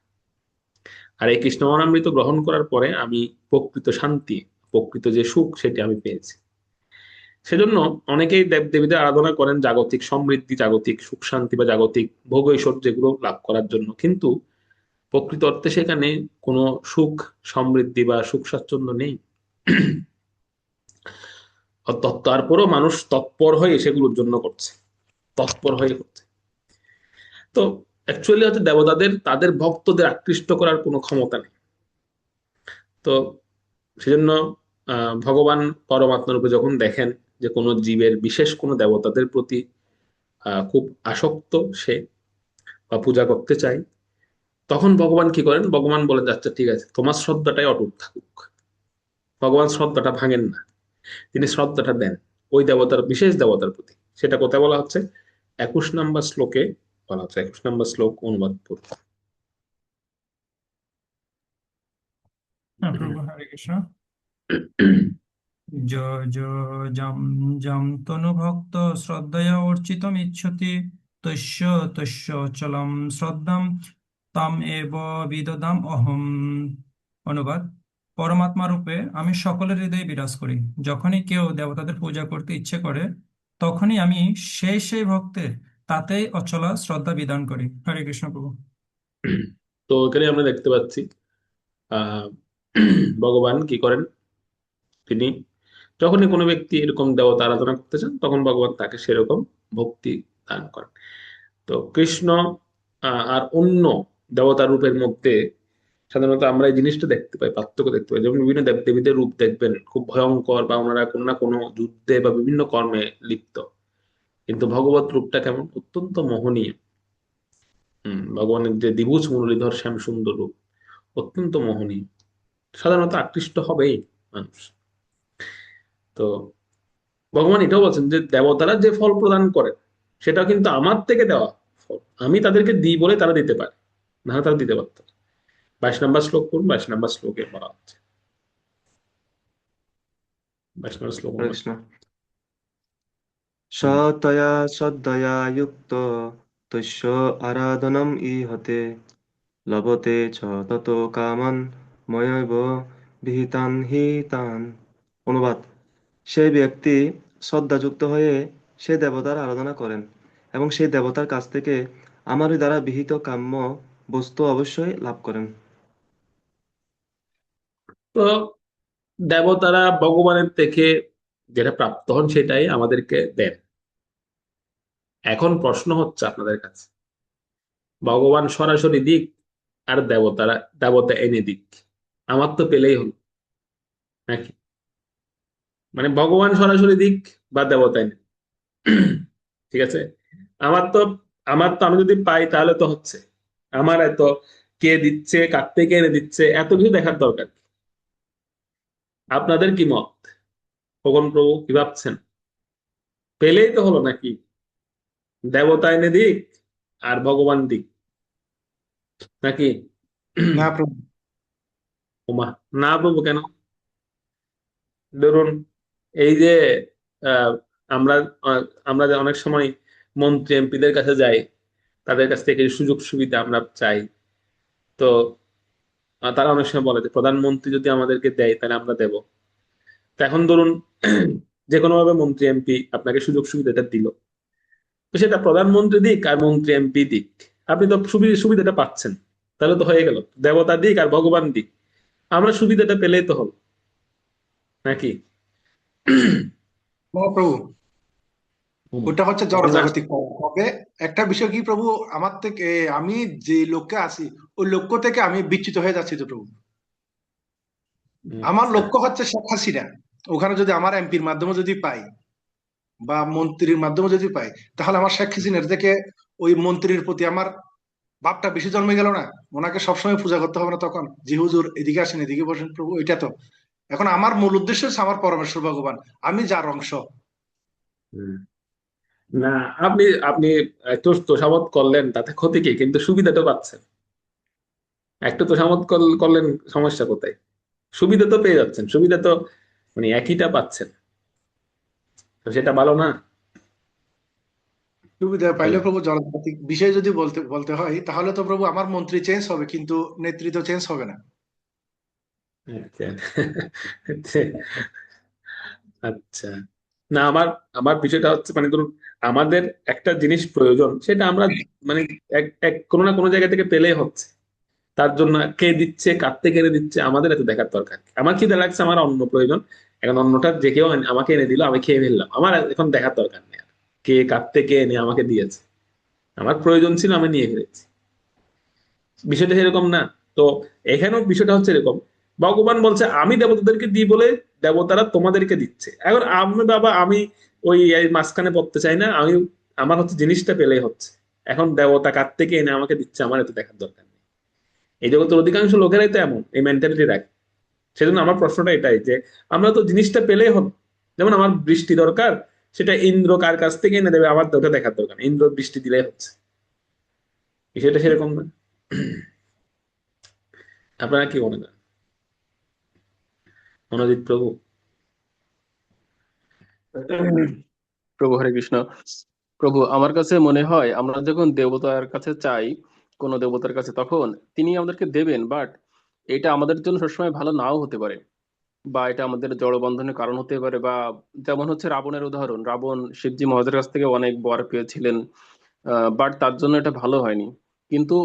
আর এই কৃষ্ণবর্ণামৃত গ্রহণ করার পরে আমি প্রকৃত শান্তি, প্রকৃত যে সুখ, সেটি আমি পেয়েছি। সেজন্য অনেকেই দেব দেবীদের আরাধনা করেন জাগতিক সমৃদ্ধি, জাগতিক সুখ শান্তি বা জাগতিক ভোগ ঐশ্বর্য যেগুলো লাভ করার জন্য, কিন্তু প্রকৃত অর্থে সেখানে কোনো সুখ সমৃদ্ধি বা সুখ স্বাচ্ছন্দ্য নেই। তারপরও মানুষ তৎপর হয়ে সেগুলোর জন্য করছে, তৎপর হয়ে করছে। তো অ্যাকচুয়ালি হচ্ছে দেবতাদের তাদের ভক্তদের আকৃষ্ট করার কোনো ক্ষমতা নেই। তো সেজন্য ভগবান পরমাত্মা রূপে যখন দেখেন যে কোনো জীবের, বিশেষ কোনো দেবতাদের প্রতি খুব আসক্ত সে বা পূজা করতে চায়, তখন ভগবান কি করেন, ভগবান বলেন আচ্ছা ঠিক আছে, তোমার শ্রদ্ধাটাই অটুট থাকুক। ভগবান শ্রদ্ধাটা ভাঙেন না, তিনি শ্রদ্ধাটা দেন ওই দেবতার, বিশেষ দেবতার প্রতি। সেটা কোথায় বলা হচ্ছে? 21 নম্বর শ্লোকে বলা হচ্ছে। 21 নম্বর শ্লোক অনুবাদ করব। প্রভু হরে কৃষ্ণ। য য যম যম তনু ভক্ত শ্রদ্ধয়া অর্চিতমিচ্ছতি তস্য তস্য চলম শ্রদ্ধাম তাম এব বিদদাম অহম। অনুবাদ: পরমাত্মা রূপে আমি সকলের হৃদয়ে বিরাজ করি। যখনই কেউ দেবতাদের পূজা করতে ইচ্ছে করে, তখনই আমি সেই সেই ভক্তের তাতেই অচলা শ্রদ্ধা বিধান করি। হরে কৃষ্ণ প্রভু। তো এখানে আমরা দেখতে পাচ্ছি আহ ভগবান কি করেন, তিনি যখনই কোনো ব্যক্তি এরকম দেবতা আরাধনা করতে চান, তখন ভগবান তাকে সেরকম ভক্তি দান করেন। তো কৃষ্ণ আর অন্য দেবতার রূপের মধ্যে সাধারণত আমরা এই জিনিসটা দেখতে পাই, পার্থক্য দেখতে পাই। যেমন বিভিন্ন দেব দেবীদের রূপ দেখবেন খুব ভয়ঙ্কর, বা ওনারা কোনো না কোনো যুদ্ধে বা বিভিন্ন কর্মে লিপ্ত, কিন্তু ভগবত রূপটা কেমন, অত্যন্ত মোহনীয়। ভগবানের যে দ্বিভুজ মুরলীধর শ্যাম সুন্দর রূপ, অত্যন্ত মোহনীয়, সাধারণত আকৃষ্ট হবেই মানুষ। তো ভগবান এটাও বলছেন যে দেবতারা যে ফল প্রদান করেন সেটা কিন্তু আমার থেকে দেওয়া ফল, আমি তাদেরকে দিই বলে তারা দিতে পারে, না তারা দিতে পারত। 22 নম্বর শ্লোক পড়ুন, 22 নম্বর শ্লোকে বলা হচ্ছে। 22 নম্বর শ্লোক হরে আমার। কৃষ্ণ। সতয়া শ্রদ্ধয়া যুক্ত তস্য আরাধনম ইহতে লভতে চ তত কামান ময়ৈব বিহিতান হি তান। অনুবাদ: সেই ব্যক্তি শ্রদ্ধাযুক্ত হয়ে সে দেবতার আরাধনা করেন এবং সেই দেবতার কাছ থেকে আমারই দ্বারা বিহিত কাম্য বস্তু অবশ্যই লাভ করেন। তো দেবতারা ভগবানের থেকে যেটা প্রাপ্ত হন সেটাই আমাদেরকে দেন। এখন প্রশ্ন হচ্ছে আপনাদের কাছে, ভগবান সরাসরি দিক আর দেবতা এনে দিক, আমার তো পেলেই হলো নাকি? মানে ভগবান সরাসরি দিক বা দেবতা এনে দিক। ঠিক আছে, আমার তো আমি যদি পাই তাহলে তো হচ্ছে। আমার এত কে দিচ্ছে, কার থেকে এনে দিচ্ছে, এত কিছু দেখার দরকার কি? আপনাদের কি মত? খোকন প্রভু কি ভাবছেন? পেলেই তো হলো নাকি? দেবতা এনে দিক আর ভগবান দিক নাকি? না প্রভু। ওমা, না প্রভু কেন? ধরুন এই যে আহ, আমরা আমরা যে অনেক সময় মন্ত্রী এমপিদের কাছে যাই, তাদের কাছ থেকে সুযোগ সুবিধা আমরা চাই। তো তারা অনেক সময় বলে যে প্রধানমন্ত্রী যদি আমাদেরকে দেয় তাহলে আমরা দেব। তো এখন ধরুন যে কোনো ভাবে মন্ত্রী এমপি আপনাকে সুযোগ সুবিধাটা দিল, তো সেটা প্রধানমন্ত্রী দিক আর মন্ত্রী এমপি দিক, আপনি তো সুবিধাটা পাচ্ছেন। তাহলে তো হয়ে গেল দেবতা দিক আর ভগবান দিক, আমরা সুবিধাটা পেলেই তো হলো নাকি? মহাপ্রভু, ওটা হচ্ছে এখন জড়জাগতিক পথ। তবে একটা বিষয় কি প্রভু, আমার থেকে আমি যে লক্ষ্যে আছি ওই লক্ষ্য থেকে আমি বিচ্যুত হয়ে যাচ্ছি তো প্রভু। আমার আচ্ছা, লক্ষ্য হচ্ছে শেখ হাসিনা, ওখানে যদি আমার এমপির মাধ্যমে যদি পাই বা মন্ত্রীর মাধ্যমে যদি পাই, তাহলে আমার শেখ হাসিনার থেকে ওই মন্ত্রীর প্রতি আমার ভাবটা বেশি জন্মে গেল না? ওনাকে সবসময় পূজা করতে হবে না তখন, জি হুজুর এদিকে আসেন এদিকে বসেন প্রভু, এটা তো এখন আমার মূল উদ্দেশ্য হচ্ছে আমার পরমেশ্বর ভগবান, আমি যার অংশ। হুম। না, আপনি আপনি একটু তোষামত করলেন তাতে ক্ষতি কি? কিন্তু সুবিধাটা পাচ্ছেন। একটু তোষামত করলেন, সমস্যা কোথায়? সুবিধা তো পেয়ে যাচ্ছেন, সুবিধা তো মানে একইটা পাচ্ছেন, তো সেটা ভালো না? সুবিধা পাইলে বলেন। প্রভু জনজাতিক বিষয় যদি বলতে বলতে হয়, তাহলে তো প্রভু আমার মন্ত্রী চেঞ্জ হবে কিন্তু নেতৃত্ব চেঞ্জ হবে না। আচ্ছা। আচ্ছা, আচ্ছা। না, আমার আমার বিষয়টা হচ্ছে মানে ধরুন আমাদের একটা জিনিস প্রয়োজন, সেটা আমরা মানে এক এক কোনো না কোনো জায়গা থেকে পেলেই হচ্ছে। তার জন্য কে দিচ্ছে, কার থেকে এনে দিচ্ছে, আমাদের এত দেখার দরকার কি? আমার খিদে লাগছে, আমার অন্ন প্রয়োজন, এখন অন্নটা যে কেউ আমাকে এনে দিল, আমি খেয়ে ফেললাম, আমার এখন দেখার দরকার নেই আর কে কার থেকে এনে আমাকে দিয়েছে। আমার প্রয়োজন ছিল, আমি নিয়ে ফেলেছি। বিষয়টা সেরকম না? তো এখানেও বিষয়টা হচ্ছে এরকম, ভগবান বলছে আমি দেবতাদেরকে দিই বলে দেবতারা তোমাদেরকে দিচ্ছে। এখন আমি ওই এই মাঝখানে পড়তে চাই না, আমার হচ্ছে জিনিসটা পেলেই হচ্ছে। এখন দেবতা কার থেকে এনে আমাকে দিচ্ছে আমার এত দেখার দরকার নেই। এই জগতের অধিকাংশ লোকেরাই তো এমন, এই মেন্টালিটি রাখে। সেজন্য আমার প্রশ্নটা এটাই যে আমরা তো জিনিসটা পেলেই হল। যেমন আমার বৃষ্টি দরকার, সেটা ইন্দ্র কার কাছ থেকে এনে দেবে আমার ওটা দেখার দরকার নেই, ইন্দ্র বৃষ্টি দিলেই হচ্ছে। বিষয়টা সেরকম না? আপনারা কি মনে করেন মনোজিৎ প্রভু? প্রভু হরে কৃষ্ণ। প্রভু আমার কাছে মনে হয় আমরা যখন দেবতার কাছে চাই, কোন দেবতার কাছে, তখন তিনি আমাদেরকে দেবেন, বাট এটা আমাদের জন্য সবসময় ভালো নাও হতে পারে, বা এটা আমাদের জড়বন্ধনের কারণ হতে পারে। বা যেমন হচ্ছে রাবণের উদাহরণ, রাবণ শিবজি মহারাজের কাছ থেকে অনেক বর পেয়েছিলেন, বাট তার জন্য এটা ভালো হয়নি। কিন্তু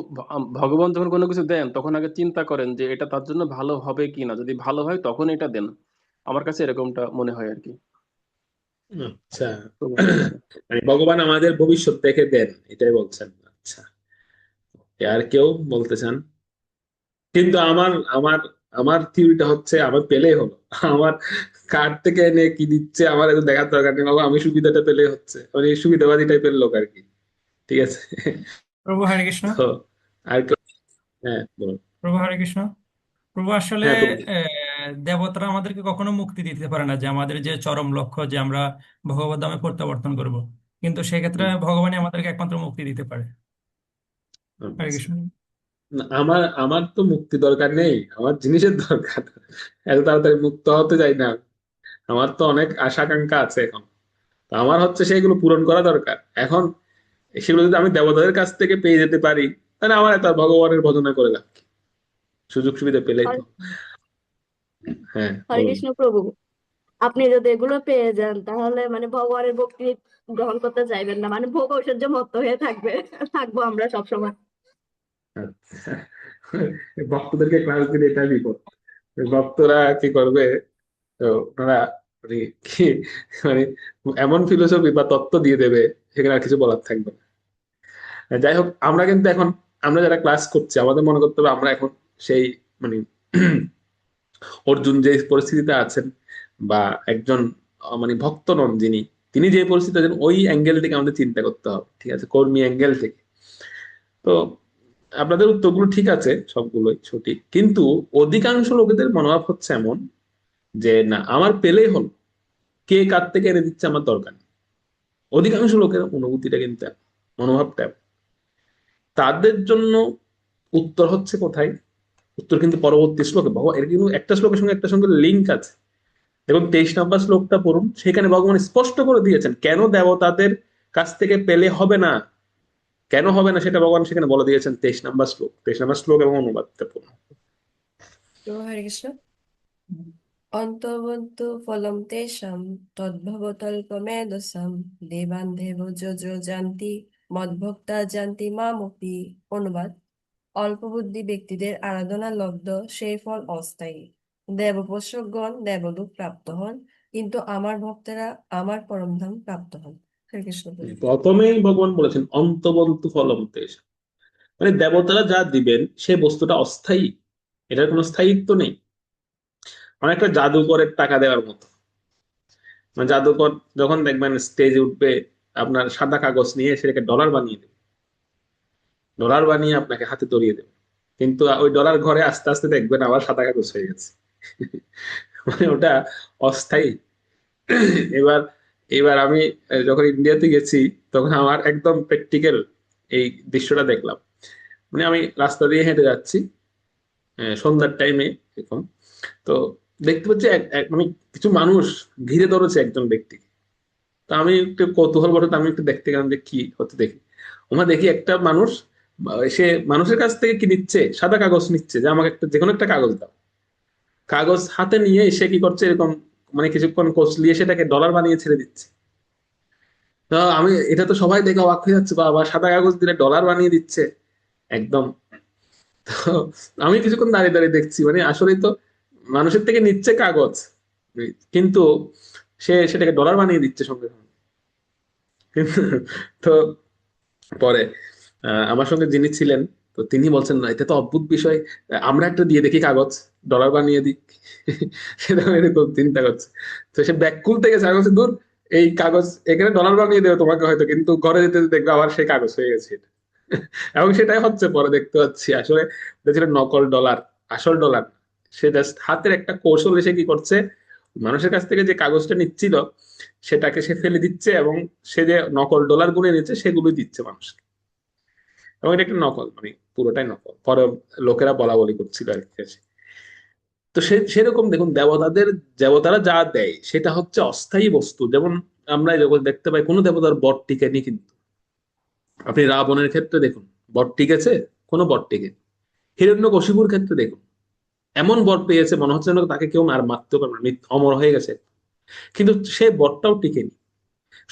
ভগবান যখন কোনো কিছু দেন তখন আগে চিন্তা করেন যে এটা তার জন্য ভালো হবে কি না, যদি ভালো হয় তখন এটা দেন। আমার কাছে এরকমটা মনে হয় আর কি। আচ্ছা, প্রভু হরে কৃষ্ণ। মানে ভগবান আমাদের ভবিষ্যৎ দেখে দেন, এটাই বলছেন? আচ্ছা, আর কেউ বলতে চান? কিন্তু আমার আমার আমার থিওরিটা হচ্ছে আমি পেলেই হলো। আমার কার থেকে এনে কি দিচ্ছে আমার এত দেখার দরকার নেই বাবা, আমি সুবিধাটা পেলেই হচ্ছে, মানে এই সুবিধাবাদী টাইপের লোক আর কি। ঠিক আছে। প্রভু হরে কৃষ্ণ। তো আর কেউ? হ্যাঁ বলুন। প্রভু হরে কৃষ্ণ। প্রভু আসলে হ্যাঁ বলুন। দেবতারা আমাদেরকে কখনো মুক্তি দিতে পারে না, যে আমাদের যে চরম লক্ষ্য যে আমরা ভগবত ধামে প্রত্যাবর্তন করব। কিন্তু সেক্ষেত্রে হুম, ভগবানই আমাদেরকে একমাত্র মুক্তি দিতে পারে। হরে আচ্ছা। কৃষ্ণ। না, আমার আমার তো মুক্তি দরকার নেই, আমার জিনিসের দরকার। এত তাড়াতাড়ি মুক্ত হতে চাই না। আমার তো অনেক আশা আকাঙ্ক্ষা আছে এখন। তো আমার হচ্ছে সেগুলো পূরণ করা দরকার এখন। সেগুলো যদি আমি দেবতাদের কাছ থেকে পেয়ে যেতে পারি, তাহলে আমার এত আর ভগবানের ভজনা করে লাভ কি? সুযোগ সুবিধা পেলেই তো। হরে হ্যাঁ, হরে বলুন। কৃষ্ণ প্রভু, আপনি যদি এগুলো পেয়ে যান তাহলে মানে ভগবানের ভক্তি গ্রহণ করতে চাইবেন না, মানে ভোগ ঐশ্বর্য মত্ত হয়ে থাকবো আমরা সবসময়। আচ্ছা। ভক্তদেরকে ক্লাস দিলে এটা বিপদ। ওই ভক্তরা কি করবে? তো ওনারা মানে কি, মানে এমন ফিলোসফি বা তত্ত্ব দিয়ে দেবে, সেখানে আর কিছু বলার থাকবে না। যাই হোক, আমরা কিন্তু এখন, আমরা যারা ক্লাস করছি, আমাদের মনে করতে হবে আমরা এখন সেই মানে অর্জুন যে পরিস্থিতিতে আছেন, বা একজন মানে ভক্ত নন যিনি, তিনি যে পরিস্থিতিতে আছেন ওই অ্যাঙ্গেল থেকে আমাদের চিন্তা করতে হবে, ঠিক আছে, কর্মী অ্যাঙ্গেল থেকে। তো আপনাদের উত্তরগুলো ঠিক আছে, সবগুলোই সঠিক, কিন্তু অধিকাংশ লোকেদের মনোভাব হচ্ছে এমন যে না, আমার পেলেই হলো, কে কার থেকে এনে দিচ্ছে আমার দরকার নেই। অধিকাংশ লোকের অনুভূতিটা কিন্তু এমন, মনোভাবটা এমন। তাদের জন্য উত্তর হচ্ছে কোথায়? উত্তর কিন্তু পরবর্তী শ্লোকে। ভগবান, এর কিন্তু একটা শ্লোকের সঙ্গে একটা সঙ্গে লিঙ্ক আছে। দেখুন 23 নম্বর শ্লোকটা পড়ুন, সেখানে ভগবান স্পষ্ট করে দিয়েছেন কেন দেবতাদের কাছ থেকে পেলে হবে না। কেন হবে না সেটা ভগবান সেখানে বলে দিয়েছেন। 23 নম্বর শ্লোক, 23 নম্বর শ্লোক এবং অনুবাদটা পড়ুন। প্রভু হরে কৃষ্ণ। অন্তবন্তু ফলম তেষাং তদ্ভবতল্পমেধসাম দেবান দেব যজো জানতি মদ্ভক্তা জানতি মামপি। অনুবাদ: অল্প বুদ্ধি ব্যক্তিদের আরাধনা লব্ধ সেই ফল অস্থায়ী। দেবোপাসকগণ দেবলোক প্রাপ্ত হন, কিন্তু আমার ভক্তেরা আমার পরমধাম প্রাপ্ত হন। হরে কৃষ্ণ প্রভু। প্রথমেই ভগবান বলেছেন অন্তবন্তু ফলম তেষ, মানে দেবতারা যা দিবেন সে বস্তুটা অস্থায়ী, এটার কোনো স্থায়িত্ব নেই। অনেকটা জাদুকরের টাকা দেওয়ার মতো। মানে জাদুকর যখন দেখবেন স্টেজে উঠবে, আপনার সাদা কাগজ নিয়ে সেটাকে ডলার বানিয়ে দেবে, ডলার বানিয়ে আপনাকে হাতে ধরিয়ে দেবে, কিন্তু ওই ডলার ঘরে আস্তে আস্তে দেখবেন আবার সাদা কাগজ হয়ে গেছে। মানে ওটা অস্থায়ী। এবার এবার আমি যখন ইন্ডিয়াতে গেছি, তখন আমার একদম প্র্যাকটিক্যাল এই দৃশ্যটা দেখলাম। মানে আমি রাস্তা দিয়ে হেঁটে যাচ্ছি সন্ধ্যার টাইমে এরকম। তো দেখতে পাচ্ছি মানে কিছু মানুষ ঘিরে ধরেছে একজন ব্যক্তি। তো আমি একটু কৌতূহল বশত আমি একটু দেখতে গেলাম যে কি হতে, দেখি ওমা, দেখি একটা মানুষ সে মানুষের কাছ থেকে কি নিচ্ছে, সাদা কাগজ নিচ্ছে, যে আমাকে একটা যেকোনো একটা কাগজ দাও। কাগজ হাতে নিয়ে সে কি করছে এরকম, মানে কিছুক্ষণ কচলিয়ে সেটাকে ডলার বানিয়ে ছেড়ে দিচ্ছে। তো আমি, এটা তো সবাই দেখে অবাক হয়ে যাচ্ছে, বাবা সাদা কাগজ দিলে ডলার বানিয়ে দিচ্ছে একদম। তো আমি কিছুক্ষণ দাঁড়িয়ে দাঁড়িয়ে দেখছি, মানে আসলেই তো মানুষের থেকে নিচ্ছে কাগজ, কিন্তু সে সেটাকে ডলার বানিয়ে দিচ্ছে সঙ্গে সঙ্গে। কিন্তু তো পরে আমার সঙ্গে যিনি ছিলেন, তো তিনি বলছেন না, এটা তো অদ্ভুত বিষয়, আমরা একটা দিয়ে দেখি কাগজ, ডলার বানিয়ে দিই। সেটা আমি এরকম চিন্তা করছে। তো সে ব্যাগ খুলতে গেছে, আমি বলছি, দূর, এই কাগজ এখানে ডলার বানিয়ে দেবে তোমাকে হয়তো, কিন্তু ঘরে যেতে যেতে দেখবে আবার সেই কাগজ হয়ে গেছে এটা। এবং সেটাই হচ্ছে, পরে দেখতে পাচ্ছি আসলে এটা ছিল নকল ডলার, আসল ডলার। সে জাস্ট হাতের একটা কৌশল এসে কি করছে, মানুষের কাছ থেকে যে কাগজটা নিচ্ছিল সেটাকে সে ফেলে দিচ্ছে, এবং সে যে নকল ডলার গুনে নিচ্ছে সেগুলোই দিচ্ছে মানুষকে। এবং এটা একটা নকল, মানে পুরোটাই নকল। পরে লোকেরা বলা বলি করছিল আর কি। তো সেরকম দেখুন, দেবতারা যা দেয় সেটা হচ্ছে অস্থায়ী বস্তু। যেমন আমরা যখন দেখতে পাই কোনো দেবতার বর টিকেনি, কিন্তু আপনি রাবণের ক্ষেত্রে দেখুন, বর টিকেছে? কোনো বর টিকেনি। হিরণ্যকশিপুর ক্ষেত্রে দেখুন, এমন বর পেয়েছে মনে হচ্ছে যেন তাকে কেউ আর মারতে পারবে না, অমর হয়ে গেছে, কিন্তু সে বরটাও টিকেনি।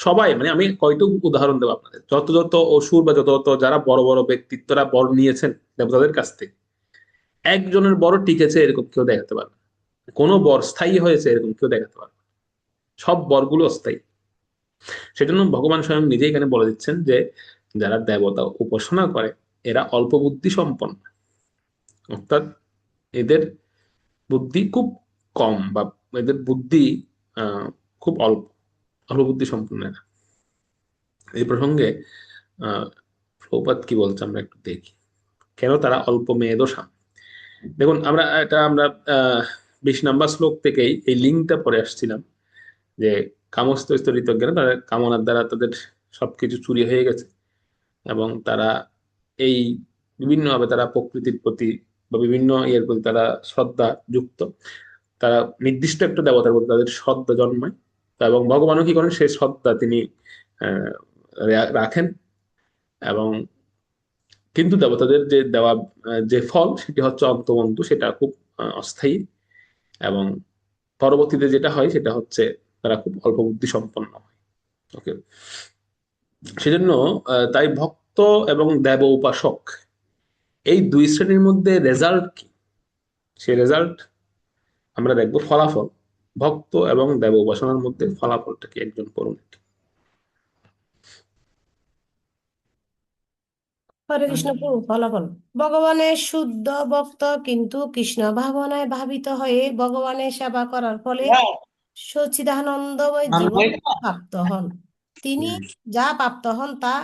সবাই, মানে আমি কয়টুকু উদাহরণ দেবো আপনাদের, যত যত অসুর বা যত যত যারা বড় বড় ব্যক্তিত্বরা বর নিয়েছেন দেবতাদের কাছ থেকে, একজনের বড় টিকেছে এরকম কেউ দেখাতে পারবে না। কোনো বর স্থায়ী হয়েছে এরকম কেউ দেখাতে পারবে না। সব বরগুলো অস্থায়ী। সেজন্য ভগবান স্বয়ং নিজে এখানে বলে দিচ্ছেন যে যারা দেবতা উপাসনা করে এরা অল্প বুদ্ধি সম্পন্ন, অর্থাৎ এদের বুদ্ধি খুব কম, বা এদের বুদ্ধি খুব অল্প, অল্প বুদ্ধি সম্পন্ন এরা। এই প্রসঙ্গে আহ প্রভুপাদ কি বলছে আমরা একটু দেখি, কেন তারা অল্প মেধোসাম। দেখুন, আমরা 20 নম্বর শ্লোক থেকেই এই লিঙ্কটা পরে আসছিলাম, যে কামস্তস্থ ঋতজ্ঞানে তাদের কামনার দ্বারা তাদের সবকিছু চুরি হয়ে গেছে, এবং তারা এই বিভিন্নভাবে তারা প্রকৃতির প্রতি বা বিভিন্ন ইয়ের প্রতি তারা শ্রদ্ধা যুক্ত, তারা নির্দিষ্ট একটা দেবতার প্রতি তাদের শ্রদ্ধা জন্মায়। এবং ভগবানও কি করেন, সেই শ্রদ্ধা তিনি আহ, রাখেন। এবং কিন্তু দেবতাদের যে দেওয়া যে ফল সেটি হচ্ছে অন্তবন্তু, সেটা খুব অস্থায়ী। এবং পরবর্তীতে যেটা হয় সেটা হচ্ছে তারা খুব অল্প বুদ্ধি সম্পন্ন হয়। ওকে, সেজন্য তাই ভক্ত এবং দেব উপাসক এই দুই শ্রেণীর মধ্যে রেজাল্ট কি, সেই রেজাল্ট আমরা দেখবো। ফলাফল, ভক্ত এবং দেব উপাসনার মধ্যে ফলাফলটা কি, একজন পড়ুন। হরে কৃষ্ণ প্রভু, ফলাফল। ভগবানের শুদ্ধ ভক্ত কিন্তু কৃষ্ণ ভাবনায় ভাবিত হয়ে ভগবানের সেবা করার ফলে সচ্চিদানন্দময় জীবন প্রাপ্ত হন। তিনি যা প্রাপ্ত হন তা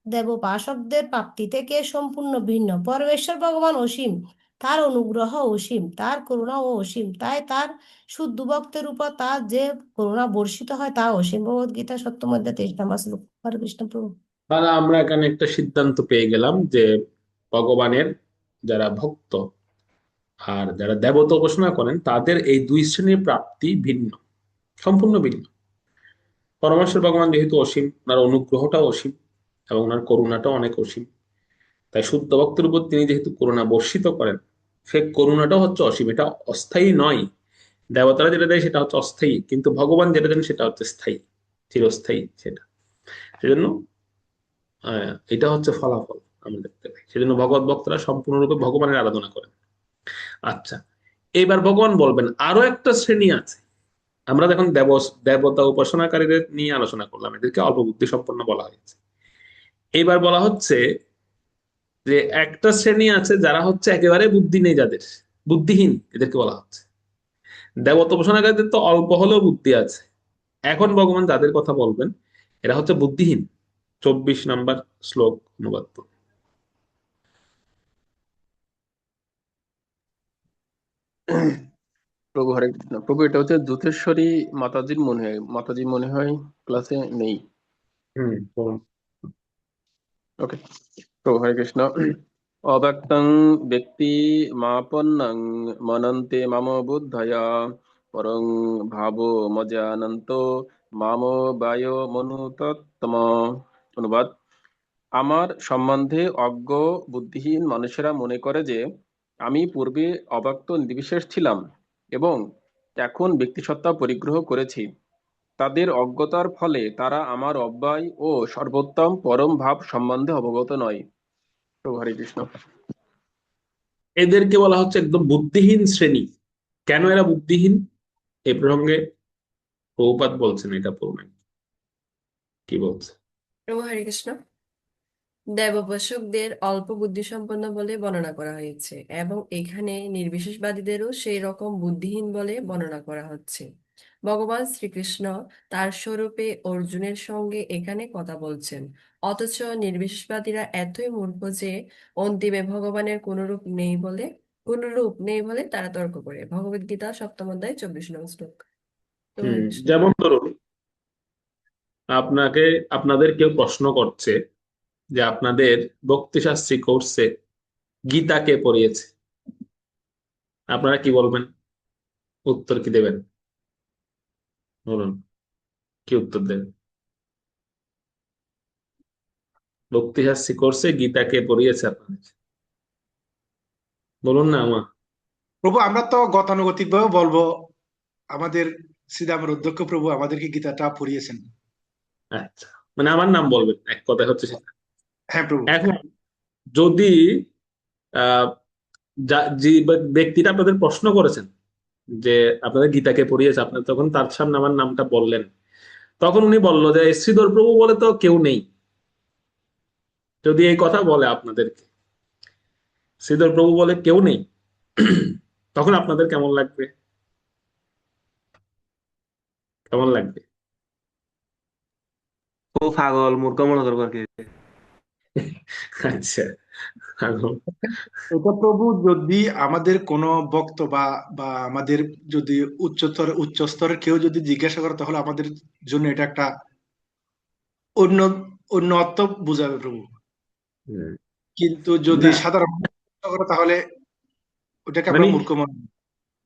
দেবোপাসকদের প্রাপ্তি থেকে সম্পূর্ণ ভিন্ন। পরমেশ্বর ভগবান অসীম, তার অনুগ্রহ অসীম, তার করুণাও অসীম। তাই তার শুদ্ধ ভক্তের উপর তার যে করুণা বর্ষিত হয় তা অসীম। ভগবদ্গীতা সপ্তম অধ্যায় 23 নম্বর শ্লোক। হরে কৃষ্ণ প্রভু। তাহলে আমরা এখানে একটা সিদ্ধান্ত পেয়ে গেলাম যে ভগবানের যারা ভক্ত আর যারা দেবতা উপাসনা করেন তাদের এই দুই শ্রেণীর প্রাপ্তি ভিন্ন, সম্পূর্ণ ভিন্ন। পরমেশ্বর ভগবান যেহেতু অসীম, ওনার অনুগ্রহটাও অসীম এবং ওনার করুণাটাও অনেক অসীম। তাই শুদ্ধ ভক্তের উপর তিনি যেহেতু করুণা বর্ষিত করেন, সে করুণাটাও হচ্ছে অসীম, এটা অস্থায়ী নয়। দেবতারা যেটা দেয় সেটা হচ্ছে অস্থায়ী, কিন্তু ভগবান যেটা দেন সেটা হচ্ছে স্থায়ী, চিরস্থায়ী সেটা। সেজন্য এটা হচ্ছে ফলাফল আমরা দেখতে পাই। সেজন্য ভগবত ভক্তরা সম্পূর্ণরূপে ভগবানের আরাধনা করেন। আচ্ছা, এইবার ভগবান বলবেন আরো একটা শ্রেণী আছে। আমরা দেখুন দেবতা উপাসনাকারীদের নিয়ে আলোচনা করলাম, এদেরকে অল্প বুদ্ধি সম্পন্ন বলা হয়েছে। এইবার বলা হচ্ছে যে একটা শ্রেণী আছে যারা হচ্ছে একেবারে বুদ্ধি নেই, যাদের বুদ্ধিহীন, এদেরকে বলা হচ্ছে। দেবতা উপাসনাকারীদের তো অল্প হলেও বুদ্ধি আছে। এখন ভগবান যাদের কথা বলবেন এরা হচ্ছে বুদ্ধিহীন। 24 নম্বর শ্লোক অনুবাদ করুন। প্রভু হরে কৃষ্ণ প্রভু, এটা হচ্ছে যুথেশ্বরী মাতাজির মনে হয় ক্লাসে নেই। বলুন। ওকে, প্রভু হরে কৃষ্ণ। অব্যক্তং ব্যক্তি মাপন্নং মনন্তে মাম বুদ্ধয়া পরং ভাবো মজানন্ত মাম বায় মনুতত্তম। অনুবাদ: আমার সম্বন্ধে অজ্ঞ বুদ্ধিহীন মানুষেরা মনে করে যে আমি পূর্বে অব্যক্ত নির্বিশেষ ছিলাম এবং এখন ব্যক্তিসত্তা পরিগ্রহ করেছি। তাদের অজ্ঞতার ফলে তারা আমার অব্যয় ও সর্বোত্তম পরম ভাব সম্বন্ধে অবগত নয়। প্রভু হরে কৃষ্ণ। এদেরকে বলা হচ্ছে একদম বুদ্ধিহীন শ্রেণী। কেন এরা বুদ্ধিহীন এ প্রসঙ্গে প্রভুপাদ বলছেন, এটা পড়বেন। কি বলছে? প্রভু হরে কৃষ্ণ। দেবোপাসকদের অল্প বুদ্ধিসম্পন্ন বলে বর্ণনা করা হয়েছে এবং এখানে নির্বিশেষবাদীদেরও সেই রকম বুদ্ধিহীন বলে বর্ণনা করা হচ্ছে। ভগবান শ্রীকৃষ্ণ তার স্বরূপে অর্জুনের সঙ্গে এখানে কথা বলছেন, অথচ নির্বিশেষবাদীরা এতই মূর্খ যে অন্তিমে ভগবানের কোনো রূপ নেই বলে তারা তর্ক করে। ভগবদ্গীতা সপ্তম অধ্যায় 24 নং শ্লোক। প্রভু হরে কৃষ্ণ। যেমন ধরুন, আপনাদের কেউ প্রশ্ন করছে যে আপনাদের ভক্তিশাস্ত্রী কোর্সে গীতা কে পড়িয়েছে, আপনারা কি বলবেন? উত্তর কি দেবেন? বলুন, কি উত্তর দেবেন? ভক্তিশাস্ত্রী কোর্সে গীতা কে পড়িয়েছে আপনাদের? বলুন না আমা। প্রভু, আমরা তো গতানুগতিক ভাবে বলবো আমাদের শ্রীদামের অধ্যক্ষ প্রভু আমাদেরকে গীতাটা পড়িয়েছেন। আচ্ছা, মানে আমার নাম বলবেন, এক কথা হচ্ছে সেটা। হ্যাঁ প্রভু। এখন যদি আহ যে ব্যক্তিটা আপনাদের প্রশ্ন করেছেন যে আপনাদের গীতাকে পড়িয়েছে, আপনার তখন তার সামনে আমার নামটা বললেন, তখন উনি বলল যে শ্রীধর প্রভু বলে তো কেউ নেই। যদি এই কথা বলে আপনাদেরকে, শ্রীধর প্রভু বলে কেউ নেই, তখন আপনাদের কেমন লাগবে? কেমন লাগবে? ও পাগল মূর্খ মনে করবো আর কি। আচ্ছা, এটা প্রভু যদি আমাদের কোনো বক্ত বা বা আমাদের যদি উচ্চ স্তরের কেউ যদি জিজ্ঞাসা করে, তাহলে আমাদের জন্য এটা একটা অন্য অন্য অর্থ বুঝাবে প্রভু। কিন্তু যদি না সাধারণ করে তাহলে ওটাকে আমরা মানে মূর্খ মনে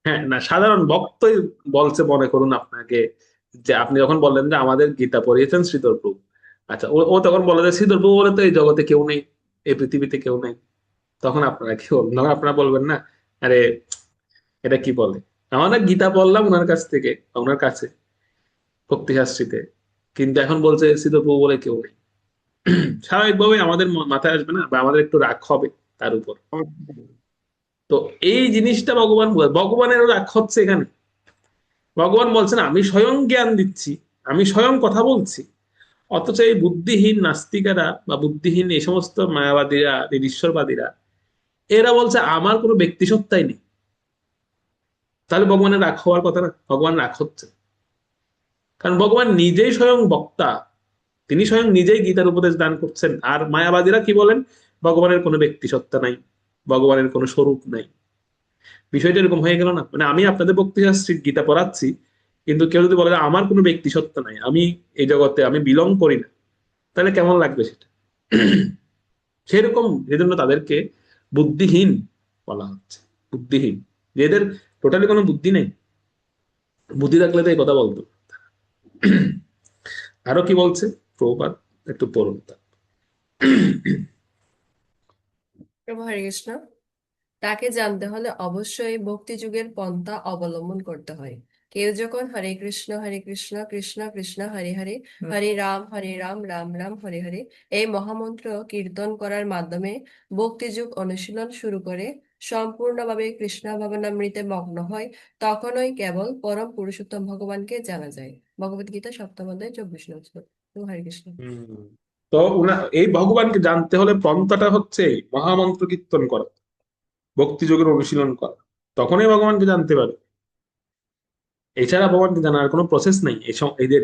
হ্যাঁ, না সাধারণ ভক্তই বলছে, মনে করুন আপনাকে, যে আপনি যখন বললেন যে আমাদের গীতা পড়িয়েছেন শ্রীধর প্রভু, আচ্ছা ও তখন বলে যে শ্রীধর প্রভু বলে তো এই জগতে কেউ নেই, এই পৃথিবীতে কেউ নেই, তখন আপনারা কি বলবেন? তখন আপনারা বলবেন না, আরে এটা কি বলে, আমরা গীতা পড়লাম ওনার কাছ থেকে, ওনার কাছে ভক্তিশাস্ত্রীতে, কিন্তু এখন বলছে শ্রীধর প্রভু বলে কেউ নেই। স্বাভাবিকভাবে আমাদের মাথায় আসবে না, বা আমাদের একটু রাগ হবে তার উপর। হয়। তো এই জিনিসটা ভগবানেরও রাগ হচ্ছে এখানে। ভগবান বলছেন আমি স্বয়ং জ্ঞান দিচ্ছি, আমি স্বয়ং কথা বলছি, অথচ এই বুদ্ধিহীন নাস্তিকেরা বা বুদ্ধিহীন এই সমস্ত মায়াবাদীরা, নিরীশ্বরবাদীরা, এরা বলছে আমার কোনো ব্যক্তিসত্তাই নেই। তাহলে ভগবানের রাগ হওয়ার কথা না? ভগবান রাগ হচ্ছে, কারণ ভগবান নিজেই স্বয়ং বক্তা, তিনি স্বয়ং নিজেই গীতার উপদেশ দান করছেন। আর মায়াবাদীরা কি বলেন? ভগবানের কোনো ব্যক্তিসত্তা নাই, ভগবানের কোনো স্বরূপ নাই। বিষয়টা এরকম হয়ে গেল না? মানে আমি আপনাদের ভক্তিশাস্ত্রী গীতা পড়াচ্ছি, কিন্তু কেউ যদি বলে যে আমার কোনো ব্যক্তিসত্তা নাই, আমি এই জগতে আমি বিলং করি না, তাহলে কেমন লাগবে সেটা? সেরকম, এজন্য তাদেরকে বুদ্ধিহীন বলা হচ্ছে, বুদ্ধিহীন, যে এদের টোটালি কোনো বুদ্ধি নেই। বুদ্ধি থাকলে তো এই কথা বলতো। আরো কি বলছে প্রভুপাদ, একটু পড়ুন তা। প্রভু হরে কৃষ্ণ। তাকে জানতে হলে অবশ্যই ভক্তি যুগের পন্থা অবলম্বন করতে হয়। কেউ যখন হরে কৃষ্ণ কৃষ্ণ কৃষ্ণ হরে হরে, হরে রাম রাম রাম হরে হরে এই মহামন্ত্র কীর্তন করার মাধ্যমে ভক্তি যুগ অনুশীলন শুরু করে সম্পূর্ণভাবে কৃষ্ণ ভাবনামৃতে মগ্ন হয়, তখনই কেবল পরম পুরুষোত্তম ভগবানকে জানা যায়। ভগবদ গীতা 7ম অধ্যায় 24 নম্বর শ্লোক। প্রভু হরে কৃষ্ণ। তো এই ভগবানকে জানতে হলে পন্থাটা হচ্ছে মহামন্ত্র কীর্তন করা, ভক্তি যোগের অনুশীলন করা, তখনই ভগবানকে জানতে পারে। এছাড়া ভগবানকে জানার কোনো প্রসেস নাই। এদের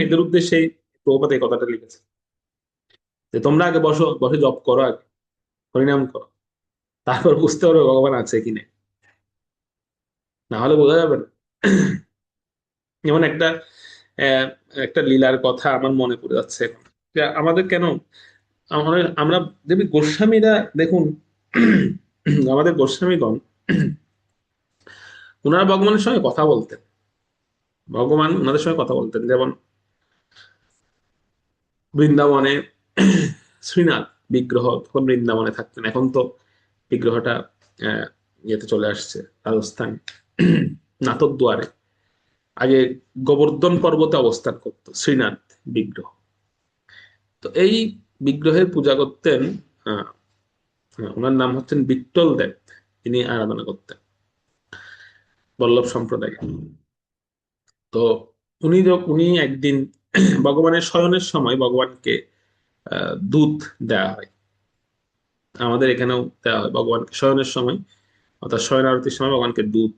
এদের উদ্দেশ্যে প্রভুপাদ এই কথাটা লিখেছে, যে তোমরা আগে বসে জপ করো, আগে হরিনাম করো, তারপর বুঝতে পারবে ভগবান আছে কি নেই, না হলে বোঝা যাবে না। যেমন আহ, একটা লীলার কথা আমার মনে পড়ে যাচ্ছে এখন, যে আমাদের কেন আমরা দেবী গোস্বামীরা দেখুন, আমাদের গোস্বামীগণ ওনারা ভগবানের সঙ্গে কথা বলতেন, ভগবান ওনাদের সঙ্গে কথা বলতেন। যেমন বৃন্দাবনে শ্রীনাথ বিগ্রহ তখন বৃন্দাবনে থাকতেন, এখন তো বিগ্রহটা ইয়েতে চলে আসছে, রাজস্থান নাথদ্বারে। আগে গোবর্ধন পর্বতে অবস্থান করত শ্রীনাথ বিগ্রহ। তো এই বিগ্রহের পূজা করতেন, আহ ওনার নাম হচ্ছেন বিট্টল দেব, তিনি আরাধনা করতেন বল্লভ সম্প্রদায়। তো উনি একদিন ভগবানের শয়নের সময় ভগবানকে দুধ দেওয়া হয়, আমাদের এখানেও দেওয়া হয় ভগবানকে শয়নের সময়, অর্থাৎ শয়ন আরতির সময় ভগবানকে দুধ,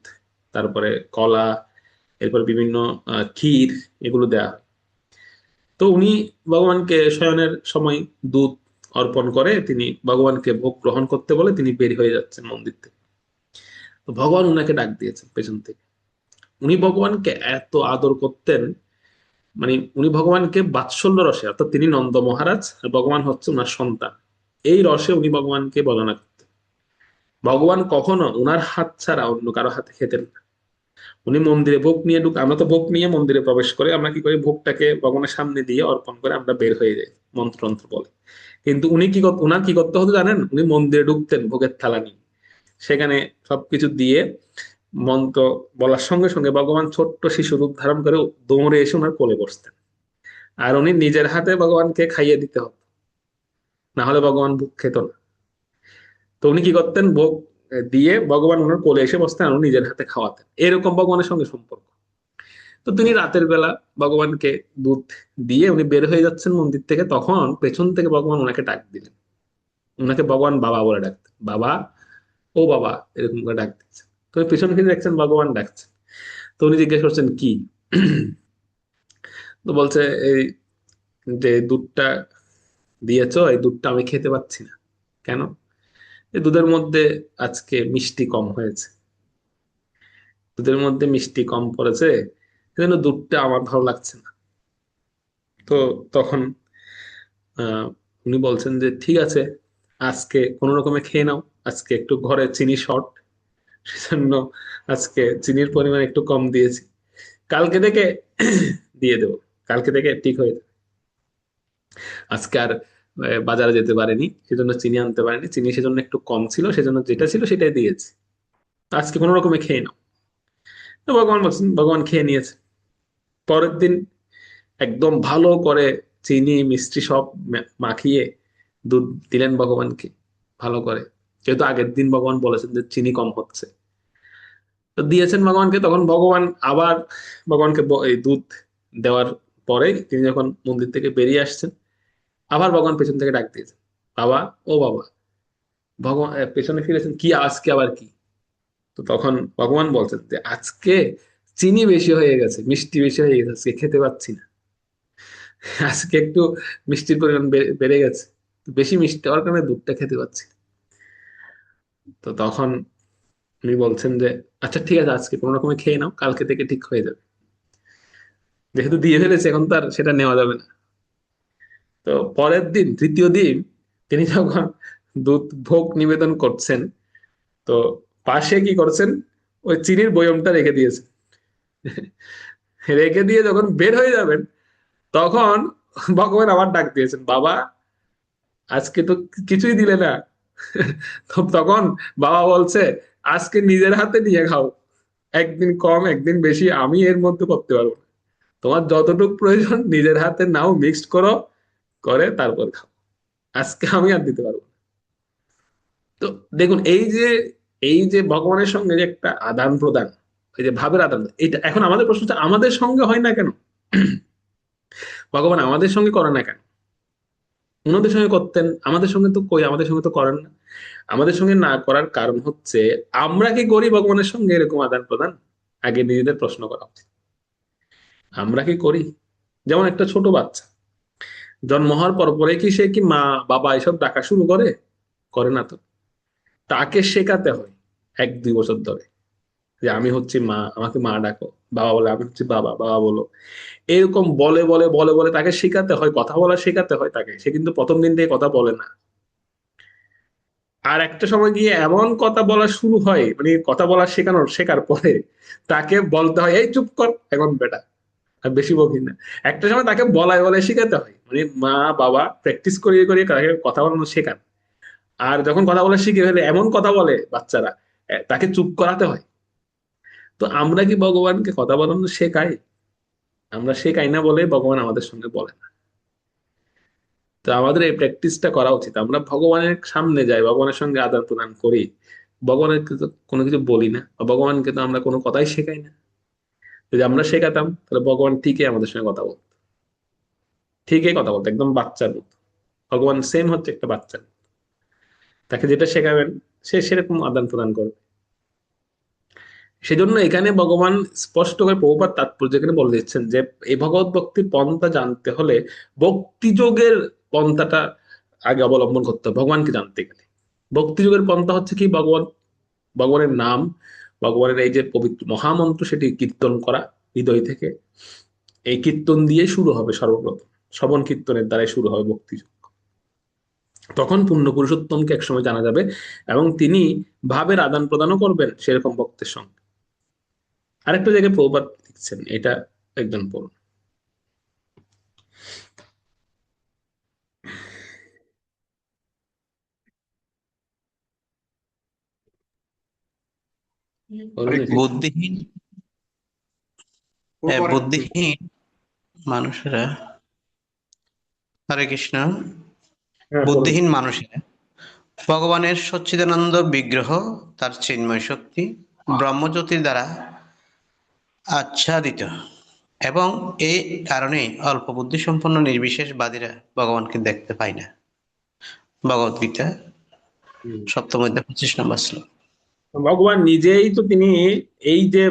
তারপরে কলা, এরপর বিভিন্ন ক্ষীর, এগুলো দেওয়া হয়। তো উনি ভগবানকে শয়নের সময় দুধ অর্পণ করে তিনি ভগবানকে ভোগ গ্রহণ করতে বলে তিনি বের হয়ে যাচ্ছেন মন্দির থেকে। তো ভগবান উনাকে ডাক দিয়েছেন পেছন থেকে। উনি ভগবানকে এত আদর করতেন, মানে উনি ভগবানকে বাৎসল্য রসে, অর্থাৎ তিনি নন্দ মহারাজ আর ভগবান হচ্ছে ওনার সন্তান, এই রসে উনি ভগবানকে বর্ণনা করতেন। ভগবান কখনো ওনার হাত ছাড়া অন্য কারো হাতে খেতেন না। উনি মন্দিরে ভোগ নিয়ে আমরা তো ভোগ নিয়ে মন্দিরে প্রবেশ করে আমরা কি করি, ভোগটাকে ভগবানের সামনে দিয়ে অর্পণ করে আমরা বের হয়ে যাই মন্ত্রতন্ত্র বলে। কিন্তু উনি ওনার কি করতে হতো জানেন? উনি মন্দিরে ঢুকতেন ভোগের থালা নিয়ে, সেখানে সবকিছু দিয়ে মন্ত্র বলার সঙ্গে সঙ্গে ভগবান ছোট্ট শিশু রূপ ধারণ করে দৌড়ে এসে ওনার কোলে বসতেন, আর উনি নিজের হাতে ভগবানকে খাইয়ে দিতে হতো, না হলে ভগবান ভোগ খেত না। তো উনি কি করতেন, ভোগ দিয়ে ভগবান ওনার কোলে এসে বসতেন আর উনি নিজের হাতে খাওয়াতেন, এরকম ভগবানের সঙ্গে সম্পর্ক। তো তিনি রাতের বেলা ভগবানকে দুধ দিয়ে উনি বের হয়ে যাচ্ছেন মন্দির থেকে, তখন পেছন থেকে ভগবান ওনাকে ডাক দিলেন। ওনাকে ভগবান বাবা বলে ডাকতেন, বাবা, ও বাবা, এরকম করে ডাক দিচ্ছেন। তো পেছন ফিরে দেখছেন ভগবান ডাকছেন। তো উনি জিজ্ঞেস করছেন কি? তো বলছে এই যে দুধটা দিয়েছো, এই দুধটা আমি খেতে পাচ্ছি না। কেন? এই দুধের মধ্যে আজকে মিষ্টি কম হয়েছে, দুধের মধ্যে মিষ্টি কম পড়েছে, সেজন্য দুধটা আমার ভালো লাগছে না। তো তখন আহ উনি বলছেন যে ঠিক আছে, আজকে কোনো রকমে খেয়ে নাও, আজকে একটু ঘরে চিনি শর্ট, সেজন্য আজকে চিনির পরিমাণ একটু কম দিয়েছি, কালকে থেকে দিয়ে দেবো, কালকে থেকে ঠিক হয়ে যাবে। আজকে আর বাজারে যেতে পারেনি, সেজন্য চিনি আনতে পারেনি, চিনি সেজন্য একটু কম ছিল, সেজন্য যেটা ছিল সেটাই দিয়েছি, আজকে কোনো রকমে খেয়ে নাও। তো ভগবান বলছেন, ভগবান খেয়ে নিয়েছে। পরের দিন একদম ভালো করে চিনি মিষ্টি সব মাখিয়ে দুধ দিলেন ভগবানকে ভালো করে, যেহেতু আগের দিন ভগবান বলেছেন যে চিনি কম হচ্ছে। তো দিয়েছেন ভগবানকে, তখন ভগবান আবার ভগবানকে এই দুধ দেওয়ার পরে তিনি যখন মন্দির থেকে বেরিয়ে আসছেন, আবার ভগবান পেছন থেকে ডাক দিয়েছেন, বাবা, ও বাবা। ভগবান পেছনে ফিরেছেন, কি আজকে আবার কি? তো তখন ভগবান বলছেন যে আজকে চিনি বেশি হয়ে গেছে, মিষ্টি বেশি হয়ে গেছে, আজকে খেতে পাচ্ছি না, আজকে একটু মিষ্টির পরিমাণ বেড়ে গেছে, বেশি মিষ্টি হওয়ার কারণে দুধটা খেতে পাচ্ছি না। তো তখন উনি বলছেন যে আচ্ছা ঠিক আছে, আজকে কোনো রকমে খেয়ে নাও, কালকে থেকে ঠিক হয়ে যাবে, যেহেতু দিয়ে ফেলেছে এখন তার সেটা নেওয়া যাবে না। তো পরের দিন, তৃতীয় দিন, তিনি যখন দুধ ভোগ নিবেদন করছেন, তো পাশে কি করছেন, ওই চিনির বয়মটা রেখে দিয়েছেন। রেখে দিয়ে যখন বের হয়ে যাবেন, তখন ভগবান আবার ডাক দিয়েছেন, বাবা আজকে তো কিছুই দিলে না। তো তখন বাবা বলছে, আজকে নিজের হাতে নিয়ে খাও, একদিন কম একদিন বেশি আমি এর মধ্যে করতে পারবো না, তোমার যতটুকু প্রয়োজন নিজের হাতে নাও, মিক্সড করো, করে তারপর খাও, আজকে আমি আর দিতে পারবো না। তো দেখুন, এই যে ভগবানের সঙ্গে যে একটা আদান প্রদান, এই যে ভাবের আদান প্রদান, এটা এখন আমাদের প্রশ্ন হচ্ছে আমাদের সঙ্গে হয় না কেন? ভগবান আমাদের সঙ্গে করে না কেন? ওনাদের সঙ্গে করতেন, আমাদের সঙ্গে তো কই, আমাদের সঙ্গে তো করেন না। আমাদের সঙ্গে না করার কারণ হচ্ছে আমরা কি করি ভগবানের সঙ্গে এরকম আদান প্রদান? আগে নিজেদের প্রশ্ন করা উচিত, আমরা কি করি? যেমন একটা ছোট বাচ্চা জন্ম হওয়ার পর পরে কি সে কি মা বাবা এসব ডাকা শুরু করে? করে না তো। তাকে শেখাতে হয় 1-2 বছর ধরে যে আমি হচ্ছি মা, আমাকে মা ডাকো, বাবা বলে আমি হচ্ছি বাবা, বাবা বলো, এরকম বলে বলে বলে বলে তাকে শেখাতে হয়, কথা বলা শেখাতে হয় তাকে। সে কিন্তু প্রথম দিন থেকে কথা বলে না। আর একটা সময় গিয়ে এমন কথা বলা শুরু হয়, মানে কথা বলা শেখার পরে তাকে বলতে হয়, এই চুপ কর এখন বেটা, আর বেশি বকি না। একটা সময় তাকে বলায় বলায় শেখাতে হয়, মানে মা বাবা প্র্যাকটিস করিয়ে করিয়ে তাকে কথা বলানো শেখান। আর যখন কথা বলা শিখে ফেলে, এমন কথা বলে বাচ্চারা, তাকে চুপ করাতে হয়। তো আমরা কি ভগবানকে কথা বলানো শেখাই? আমরা শেখাই না বলে ভগবান আমাদের সঙ্গে বলে না। তো আমাদের এই প্র্যাকটিসটা করা উচিত, আমরা ভগবানের সামনে যাই, ভগবানের সঙ্গে আদান প্রদান করি, ভগবানকে তো কোনো কিছু বলি না, বা ভগবানকে তো আমরা কোনো কথাই শেখাই না। যদি আমরা শেখাতাম তাহলে ভগবান ঠিকই আমাদের সঙ্গে কথা বলতো, ঠিকই কথা বলতো, একদম বাচ্চার মতো। ভগবান সেম হচ্ছে একটা বাচ্চা, তাকে যেটা শেখাবেন সে সেরকম আদান প্রদান করবে। সেজন্য এখানে ভগবান স্পষ্ট করে প্রভুপাদ তাৎপর্য এখানে বলে দিচ্ছেন যে এই ভগবত ভক্তির পন্থা জানতে হলে ভক্তিযোগের পন্থাটা আগে অবলম্বন করতে হবে ভগবানকে জানতে গেলে। ভক্তিযোগের পন্থা হচ্ছে কি, ভগবানের নাম, ভগবানের এই যে পবিত্র মহামন্ত্র সেটি কীর্তন করা হৃদয় থেকে। এই কীর্তন দিয়ে শুরু হবে, সর্বপ্রথম শ্রবণ কীর্তনের দ্বারাই শুরু হবে ভক্তিযোগ। তখন পূর্ণ পুরুষোত্তমকে একসময় জানা যাবে, এবং তিনি ভাবের আদান প্রদানও করবেন সেরকম ভক্তের সঙ্গে। আরেকটা জায়গায় প্রভুপাদ লিখছেন, এটা একজন পড়ুন। বুদ্ধিহীন বুদ্ধিহীন মানুষেরা, হরে কৃষ্ণ, বুদ্ধিহীন মানুষেরা ভগবানের সচ্চিদানন্দ বিগ্রহ, তার চিন্ময় শক্তি ব্রহ্মজ্যোতির দ্বারা আচ্ছাদিত, এবং এই কারণে অল্প বুদ্ধি সম্পন্ন নির্বিশেষবাদীরা ভগবানকে দেখতে পায় না। ভগবত গীতা 7ম অধ্যায় 25 নম্বর শ্লোক। ভগবান নিজেই তো তিনি এই যে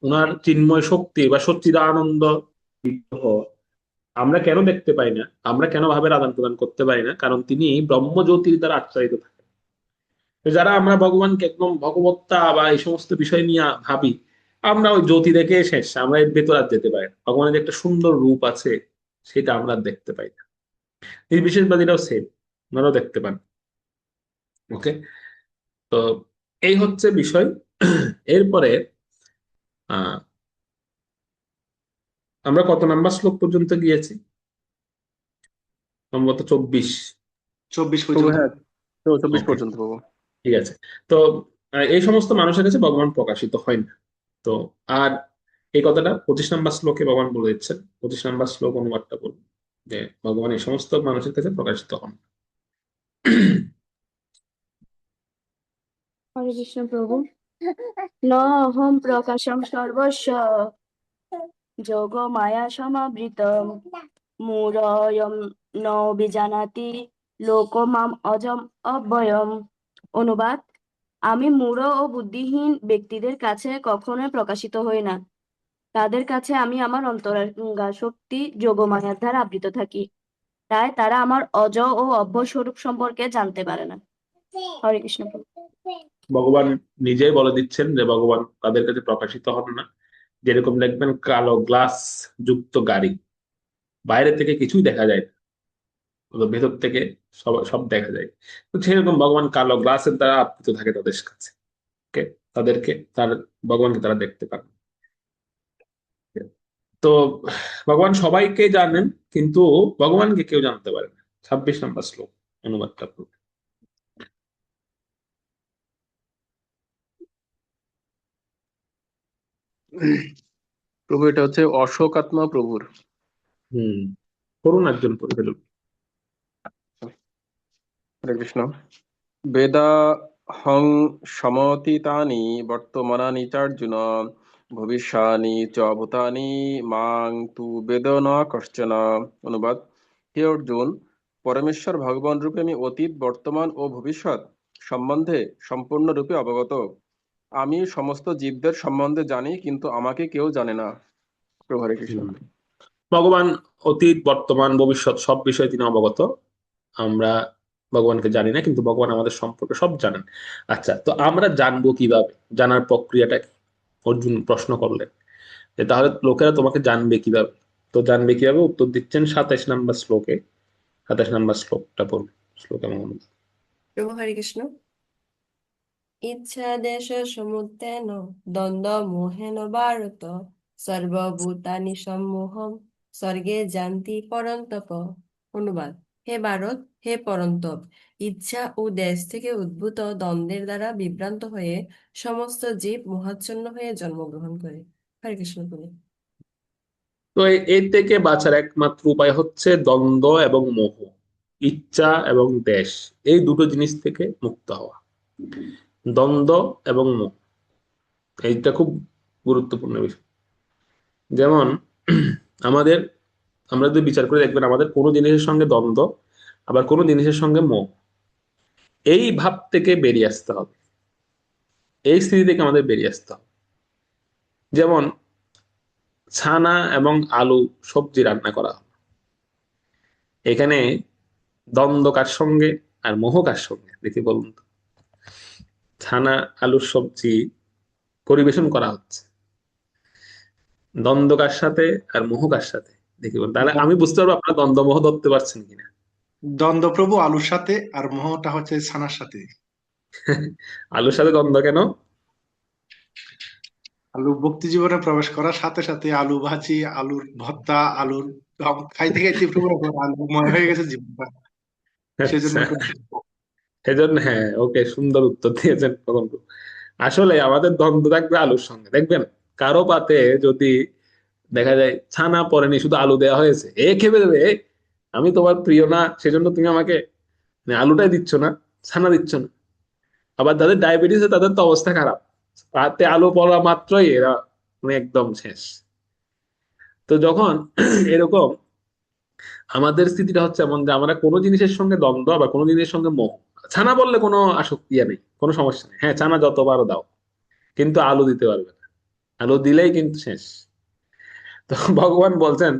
ওনার চিন্ময় শক্তি বা সচ্চিদানন্দ বিগ্রহ আমরা কেন দেখতে পাই না, আমরা কেন ভাবের আদান প্রদান করতে পারি না? কারণ তিনি ব্রহ্মজ্যোতির দ্বারা আচ্ছাদিত থাকেন। যারা আমরা ভগবানকে একদম ভগবত্তা বা এই সমস্ত বিষয় নিয়ে ভাবি, আমরা ওই জ্যোতি দেখে শেষ, আমরা এর ভেতর আর যেতে পারি না। ভগবানের যে একটা সুন্দর রূপ আছে সেটা আমরা দেখতে পাই না। নির্বিশেষবাদীরাও সেম, ওনারাও দেখতে পান। ওকে, তো এই হচ্ছে বিষয়। এরপরে আহ আমরা কত নাম্বার শ্লোক পর্যন্ত গিয়েছি? সম্ভবত 24। 24 প্রভু পর্যন্ত। হ্যাঁ, 24 ওকে, পর্যন্ত প্রভু। ঠিক আছে। তো এই সমস্ত মানুষের কাছে ভগবান প্রকাশিত হয় না। তো আর এই কথাটা 25 নাম্বার শ্লোকে ভগবান বলে দিচ্ছেন। 25 নাম্বার শ্লোক অনুবাদটা বলুন যে ভগবান এই সমস্ত মানুষের কাছে প্রকাশিত হন। হরে কৃষ্ণ প্রভু। ন অহম প্রকাশম সর্বস্ব যোগ মায়া সমাবৃতম মূঢ়য়ম ন বিজানাতি লোক মাম অজম অব্যয়ম। অনুবাদ: আমি মূঢ় ও বুদ্ধিহীন ব্যক্তিদের কাছে কখনোই প্রকাশিত হই না। তাদের কাছে আমি আমার অন্তরাঙ্গা শক্তি যোগমায়ার দ্বারা আবৃত থাকি, তাই তারা আমার অজ ও অব্যয় স্বরূপ সম্পর্কে জানতে পারে না। হরে কৃষ্ণ প্রভু। ভগবান নিজেই বলে দিচ্ছেন যে ভগবান তাদের কাছে প্রকাশিত হন না। যেরকম দেখবেন কালো গ্লাস যুক্ত গাড়ি, বাইরে থেকে কিছুই দেখা যায় না, তো ভেতর থেকে সব সব দেখা যায়। তো সেরকম ভগবান কালো গ্লাসের দ্বারা আবৃত থাকে তাদের কাছে। ওকে, তাদেরকে তার ভগবানকে তারা দেখতে পান। তো ভগবান সবাইকে জানেন, কিন্তু ভগবানকে কেউ জানতে পারে না। 26 নম্বর শ্লোক অনুবাদটা পড়ুন। প্রভু এটা হচ্ছে অশোকাত্মা প্রভুর। করুন, একজন পড়ে ফেলুন। হরে কৃষ্ণ। বেদা হং সমতীতানি বর্তমানানি চার্জুন ভবিষ্যানি চ ভূতানি মাং তু বেদ ন কশ্চন। অনুবাদ: হে অর্জুন, পরমেশ্বর ভগবান রূপে আমি অতীত, বর্তমান ও ভবিষ্যৎ সম্বন্ধে সম্পূর্ণরূপে অবগত। আমি সমস্ত জীবদের সম্বন্ধে জানি, কিন্তু আমাকে কেউ জানে না। প্রভু হরে কৃষ্ণ। ভগবান অতীত, বর্তমান, ভবিষ্যৎ সব বিষয়ে তিনি অবগত। আমরা ভগবানকে জানি না, কিন্তু ভগবান আমাদের সম্পর্কে সব জানেন। আচ্ছা, তো আমরা জানবো কিভাবে? জানার প্রক্রিয়াটা কি? অর্জুন প্রশ্ন করলেন যে তাহলে লোকেরা তোমাকে জানবে কিভাবে? তো জানবে কিভাবে উত্তর দিচ্ছেন 27 নম্বর শ্লোকে। 27 নম্বর শ্লোকটা পড়ুন। শ্লোক এমন অনুবাদ। প্রভু হরে কৃষ্ণ। ইচ্ছাদেশ সমুত্থেন দ্বন্দ্ব মোহেন ভারত সর্বভূতানি সম্মোহম স্বর্গে যান্তি পরন্তপ। অনুবাদ: হে ভারত, হে পরন্তপ, ইচ্ছা ও দেশ থেকে উদ্ভূত দ্বন্দ্বের দ্বারা বিভ্রান্ত হয়ে সমস্ত জীব মোহাচ্ছন্ন হয়ে জন্মগ্রহণ করে। হরে কৃষ্ণ বলে। তো এর থেকে বাঁচার একমাত্র উপায় হচ্ছে দ্বন্দ্ব এবং মোহ, ইচ্ছা এবং দেশ, এই দুটো জিনিস থেকে মুক্ত হওয়া। দ্বন্দ্ব এবং মোহ, এইটা খুব গুরুত্বপূর্ণ বিষয়। যেমন আমাদের, আমরা যদি বিচার করে দেখবেন আমাদের কোনো জিনিসের সঙ্গে দ্বন্দ্ব, আবার কোনো জিনিসের সঙ্গে মোহ, এই ভাব থেকে বেরিয়ে আসতে হবে, এই স্থিতি থেকে আমাদের বেরিয়ে আসতে হবে। যেমন ছানা এবং আলু সবজি রান্না করা হয়, এখানে দ্বন্দ্ব কার সঙ্গে আর মোহ কার সঙ্গে দেখি বলুন তো? ছানা আলুর সবজি পরিবেশন করা হচ্ছে, দ্বন্দ্ব কার সাথে আর মোহ কার সাথে দেখি বলুন, তাহলে আমি বুঝতে পারবো আপনারা দ্বন্দ্ব মোহ ধরতে পারছেন কিনা। দ্বন্দ্ব প্রভু আলুর সাথে, আর মোহটা হচ্ছে ছানার সাথে। আলুর সাথে দ্বন্দ্ব কেন? আলু ভক্তি জীবনে প্রবেশ করার সাথে সাথে আলু ভাজি, আলুর ভর্তা, আলুর দম খাইতে খাইতে প্রভু এখন আলুময় হয়ে গেছে জীবনটা, সেজন্য আচ্ছা, প্রভু। সেজন্য হ্যাঁ, ওকে, সুন্দর উত্তর দিয়েছেন তখন। আসলে আমাদের দ্বন্দ্ব থাকবে আলুর সঙ্গে। দেখবেন কারো পাতে যদি দেখা যায় ছানা পড়েনি, শুধু আলু দেওয়া হয়েছে, এ খেপে দেবে, "এ, আমি তোমার প্রিয় না, সেজন্য তুমি আমাকে মানে আলুটাই দিচ্ছ না, ছানা দিচ্ছ না।" আবার যাদের ডায়াবেটিস তাদের তো অবস্থা খারাপ, পাতে আলু পড়া মাত্রই এরা মানে একদম শেষ। তো যখন এরকম আমাদের স্থিতিটা হচ্ছে এমন যে আমরা কোনো জিনিসের সঙ্গে দ্বন্দ্ব বা কোনো জিনিসের সঙ্গে মোহ, ছানা বললে কোনো আসক্তি নেই, কোনো সমস্যা নেই, হ্যাঁ ছানা যতবারও দাও, কিন্তু আলু দিতে পারবে না, আলু দিলেই কিন্তু শেষ। তো ভগবান বলছেন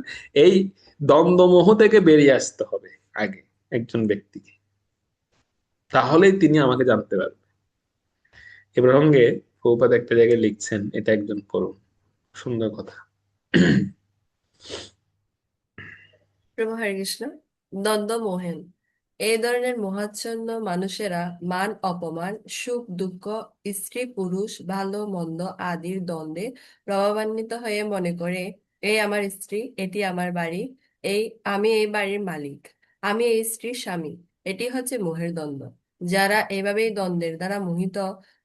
এই দ্বন্দ্বমোহ থেকে বেরিয়ে আসতে হবে আগে একজন ব্যক্তিকে, তাহলেই তিনি আমাকে জানতে পারবেন। এ প্রসঙ্গে প্রভুপাদ একটা জায়গায় লিখছেন, এটা একজন পড়ুন, সুন্দর কথা। প্রভু হরে কৃষ্ণ। দ্বন্দ্ব মোহেন, এই ধরনের মোহাচ্ছন্ন মানুষেরা মান অপমান, সুখ দুঃখ, স্ত্রী পুরুষ, ভালো মন্দ আদির দ্বন্দ্বে প্রভাবান্বিত হয়ে মনে করে, এই আমার স্ত্রী, এটি আমার বাড়ি, আমি এই বাড়ির মালিক, আমি এই স্ত্রীর স্বামী। এটি হচ্ছে মোহের দ্বন্দ্ব। যারা এভাবে এই দ্বন্দ্বের দ্বারা মোহিত,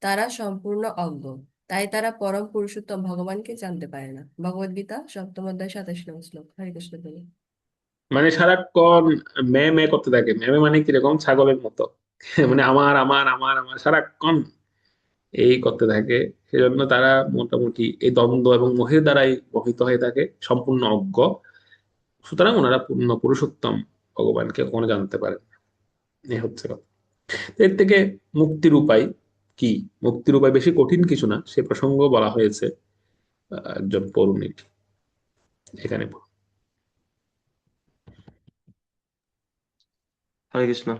তারা সম্পূর্ণ অজ্ঞ। তাই তারা পরম পুরুষোত্তম ভগবানকে জানতে পারে না। ভগবদ্গীতা 7ম অধ্যায় 27 নং শ্লোক। হরে কৃষ্ণ বলে। মানে সারাক্ষণ মে মে করতে থাকে। মে মানে কিরকম, ছাগলের মতো। মানে আমার আমার আমার আমার সারাক্ষণ এই করতে থাকে। সেজন্য তারা মোটামুটি এই দ্বন্দ্ব এবং মোহের দ্বারাই মোহিত হয়ে থাকে, সম্পূর্ণ অজ্ঞ। সুতরাং ওনারা পূর্ণ পুরুষোত্তম ভগবানকে কখনো জানতে পারেন না। এই হচ্ছে কথা। তো এর থেকে মুক্তির উপায় কি? মুক্তির উপায় বেশি কঠিন কিছু না, সে প্রসঙ্গ বলা হয়েছে। একজন পড়ুন এটি, এখানে পড়ুন। হরে কৃষ্ণ।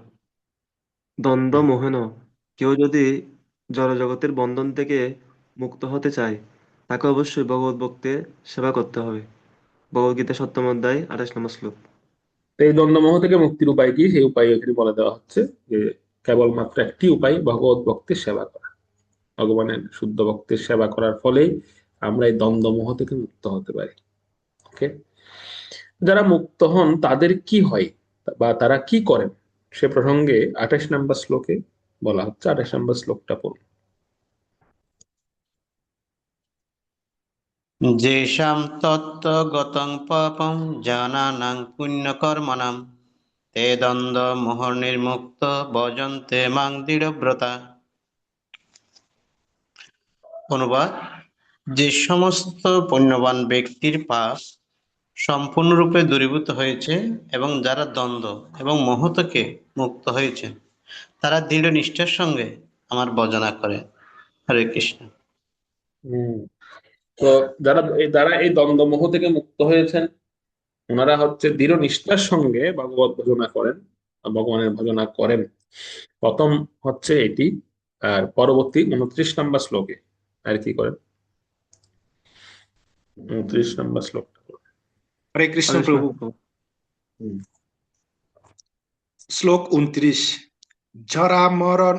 দ্বন্দ্ব মোহন, কেউ যদি জড়জগতের বন্ধন থেকে মুক্ত হতে চায়, তাকে অবশ্যই ভগবত ভক্তের সেবা করতে হবে। ভগবদ্গীতা 7ম অধ্যায় 28 নম্বর শ্লোক। তো এই দ্বন্দ্বমোহ থেকে মুক্তির উপায় কি, সেই উপায় এখানে বলে দেওয়া হচ্ছে যে কেবলমাত্র একটি উপায়, ভগবত ভক্তের সেবা করা। ভগবানের শুদ্ধ ভক্তের সেবা করার ফলেই আমরা এই দ্বন্দ্বমোহ থেকে মুক্ত হতে পারি। ওকে, যারা মুক্ত হন তাদের কি হয় বা তারা কি করেন, সে প্রসঙ্গে 28 নম্বর শ্লোকে বলা হচ্ছে। 28 নম্বর শ্লোকটা পড়ুন। যেষাং তত্ত্বগতং পাপং জানানাং পুণ্যকর্মণাং তে দ্বন্দ্ব মোহনির্মুক্ত ভজন্তে মাং দৃঢ়ব্রতা। অনুবাদ: যে সমস্ত পুণ্যবান ব্যক্তির পাপ সম্পূর্ণরূপে দূরীভূত হয়েছে এবং যারা দ্বন্দ্ব এবং মোহ থেকে মুক্ত হয়েছে, তারা দৃঢ় নিষ্ঠার সঙ্গে আমার ভজনা করে। হরে কৃষ্ণ। তো যারা এই দ্বন্দ্বমোহ থেকে মুক্ত হয়েছেন, ওনারা হচ্ছে দৃঢ় নিষ্ঠার সঙ্গে ভগবত ভজনা করেন, ভগবানের ভজনা করেন। প্রথম হচ্ছে এটি, আর পরবর্তী 29 নম্বর শ্লোকে আর কি করেন। 29 নম্বর শ্লোকটা পড়ুন। হরে কৃষ্ণ হরে কৃষ্ণ প্রভু। প্রভু। শ্লোক 29। জরা মরণ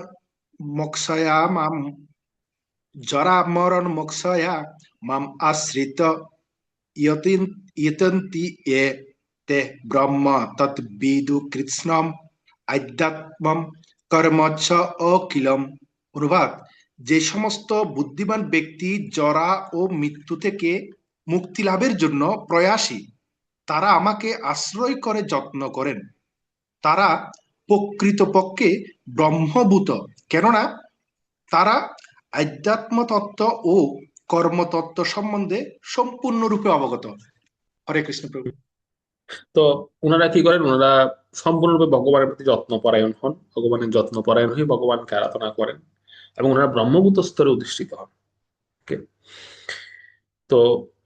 মোক্ষয়া মাম জরা মরণ মোক্ষয়া মাম আশ্রিত ইয়তন্তি এ তে ব্রহ্ম তদ্বিদু কৃষ্ণম আধ্যাত্মম কর্মচ্ছ অখিলম। অনুবাদ: যে সমস্ত বুদ্ধিমান ব্যক্তি জরা ও মৃত্যু থেকে মুক্তি লাভের জন্য প্রয়াসী, তারা আমাকে আশ্রয় করে যত্ন করেন, তারা প্রকৃতপক্ষে ব্রহ্মভূত, কেননা তারা আধ্যাত্ম তত্ত্ব ও কর্মতত্ত্ব সম্বন্ধে সম্পূর্ণরূপে অবগত। হরে কৃষ্ণ প্রভু। তো ওনারা কি করেন, ওনারা সম্পূর্ণরূপে ভগবানের প্রতি যত্নপরায়ণ হন, ভগবানের যত্নপরায়ণ হয়ে ভগবানকে আরাধনা করেন এবং ওনারা ব্রহ্মভূত স্তরে অধিষ্ঠিত হন। ওকে, তো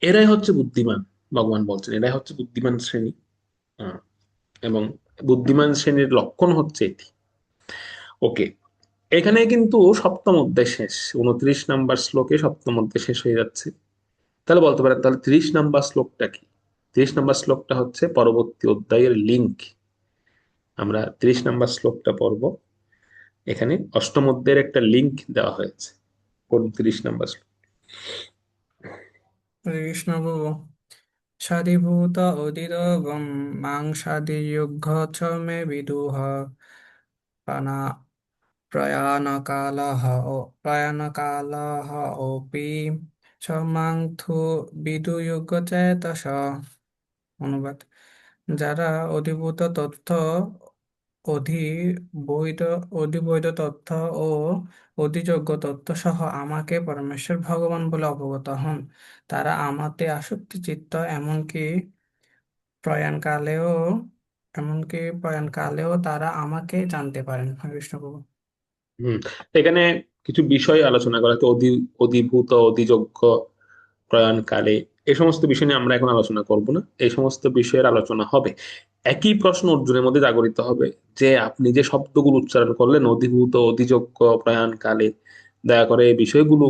এরাই হচ্ছে বুদ্ধিমান। ভগবান বলছেন এরাই হচ্ছে বুদ্ধিমান শ্রেণী। এবং বুদ্ধিমান শ্রেণীর লক্ষণ হচ্ছে এটি। ওকে, এখানে কিন্তু সপ্তম অধ্যায় শেষ। 29 নম্বর শ্লোকে সপ্তম অধ্যায় শেষ হয়ে যাচ্ছে। তাহলে বলতে পারেন, তাহলে 30 নম্বর শ্লোকটা কি? 30 নম্বর শ্লোকটা হচ্ছে পরবর্তী অধ্যায়ের লিঙ্ক। আমরা 30 নম্বর শ্লোকটা পড়ব। এখানে অষ্টম অধ্যায়ের একটা লিঙ্ক দেওয়া হয়েছে। 30 নম্বর শ্লোক। হরে কৃষ্ণ প্রভু। সাধিভূত উদিতগম মাং সাধিযুগ্য চ মে বিদুঃ প্রাণা প্রয়াণকালः অপি চ মাং থু বিদুযুগ্য চেতস। অনুবাদ: যারা অধিভূত তথ্য, অধিবৈধ অধিবৈধ তথ্য ও অধিযোগ্য তথ্য সহ আমাকে পরমেশ্বর ভগবান বলে অবগত হন, তারা আমাতে আসক্তি চিত্ত, প্রয়াণকালেও প্রয়াণকালেও তারা আমাকে জানতে পারেন। হরে কৃষ্ণ প্রভু। এখানে কিছু বিষয় আলোচনা করা হচ্ছে, অধিভূত, অধিযোগ্য, প্রয়াণকালে। এই সমস্ত বিষয় নিয়ে আমরা এখন আলোচনা করব না, এই সমস্ত বিষয়ের আলোচনা হবে। একই প্রশ্ন অর্জুনের মধ্যে জাগরিত হবে যে আপনি যে শব্দগুলো উচ্চারণ করলেন, অধিভূত, অধিযোগ্য, প্রয়াণকালে, দয়া করে এই বিষয়গুলো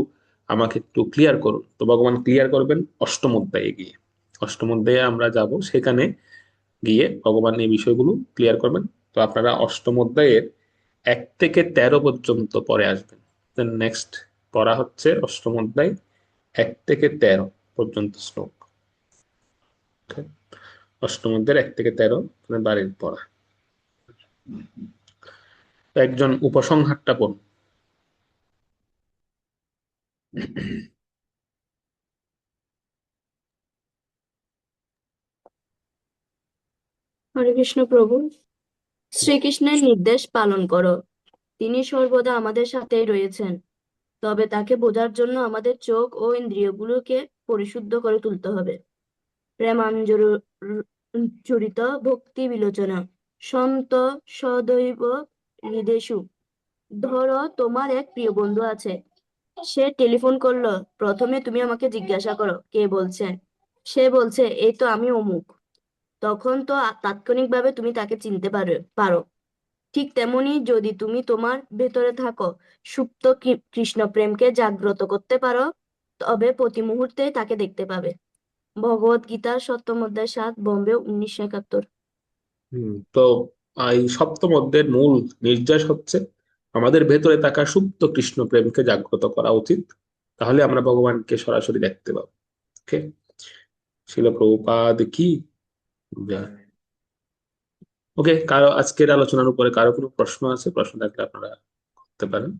আমাকে একটু ক্লিয়ার করুন। তো ভগবান ক্লিয়ার করবেন অষ্টম অধ্যায়ে গিয়ে। অষ্টম অধ্যায়ে আমরা যাব, সেখানে গিয়ে ভগবান এই বিষয়গুলো ক্লিয়ার করবেন। তো আপনারা অষ্টম অধ্যায়ের 1 থেকে 13 পর্যন্ত পরে আসবেন। নেক্সট পড়া হচ্ছে অষ্টম অধ্যায় 1 থেকে 13 পর্যন্ত শ্লোক। Okay? অষ্টম অধ্যায়ের 1 থেকে 13 বাড়ির পড়া। তো একজন উপসংহারটা পড়ুন। হরে কৃষ্ণ প্রভু, শ্রীকৃষ্ণের নির্দেশ পালন করো। তিনি সর্বদা আমাদের সাথেই রয়েছেন, তবে তাকে বোঝার জন্য আমাদের চোখ ও ইন্দ্রিয়গুলোকে পরিশুদ্ধ করে তুলতে হবে। প্রেমাঞ্জলিত ভক্তি বিলোচনা সন্ত সদৈব হৃদেষু। ধরো তোমার এক প্রিয় বন্ধু আছে, সে টেলিফোন করলো। প্রথমে তুমি আমাকে জিজ্ঞাসা করো কে বলছেন। সে বলছে এই তো আমি অমুক। তখন তো তাৎক্ষণিকভাবে তুমি তাকে চিনতে পারো। ঠিক তেমনি যদি তুমি তোমার ভেতরে থাকো সুপ্ত কৃষ্ণ প্রেমকে জাগ্রত করতে পারো, তবে প্রতি মুহূর্তেই তাকে দেখতে পাবে। ভগবত গীতা সপ্তম অধ্যায় 7, বোম্বে 1971। তো এই সপ্তম অধ্যায়ের মূল নির্যাস হচ্ছে আমাদের ভেতরে থাকা সুপ্ত কৃষ্ণ প্রেমকে জাগ্রত করা উচিত, তাহলে আমরা ভগবানকে সরাসরি দেখতে পাবো। ওকে, শিল প্রভুপাদ কি জয়। ওকে, কারো আজকের আলোচনার উপরে কারো কোনো প্রশ্ন আছে? প্রশ্ন থাকলে আপনারা করতে পারেন।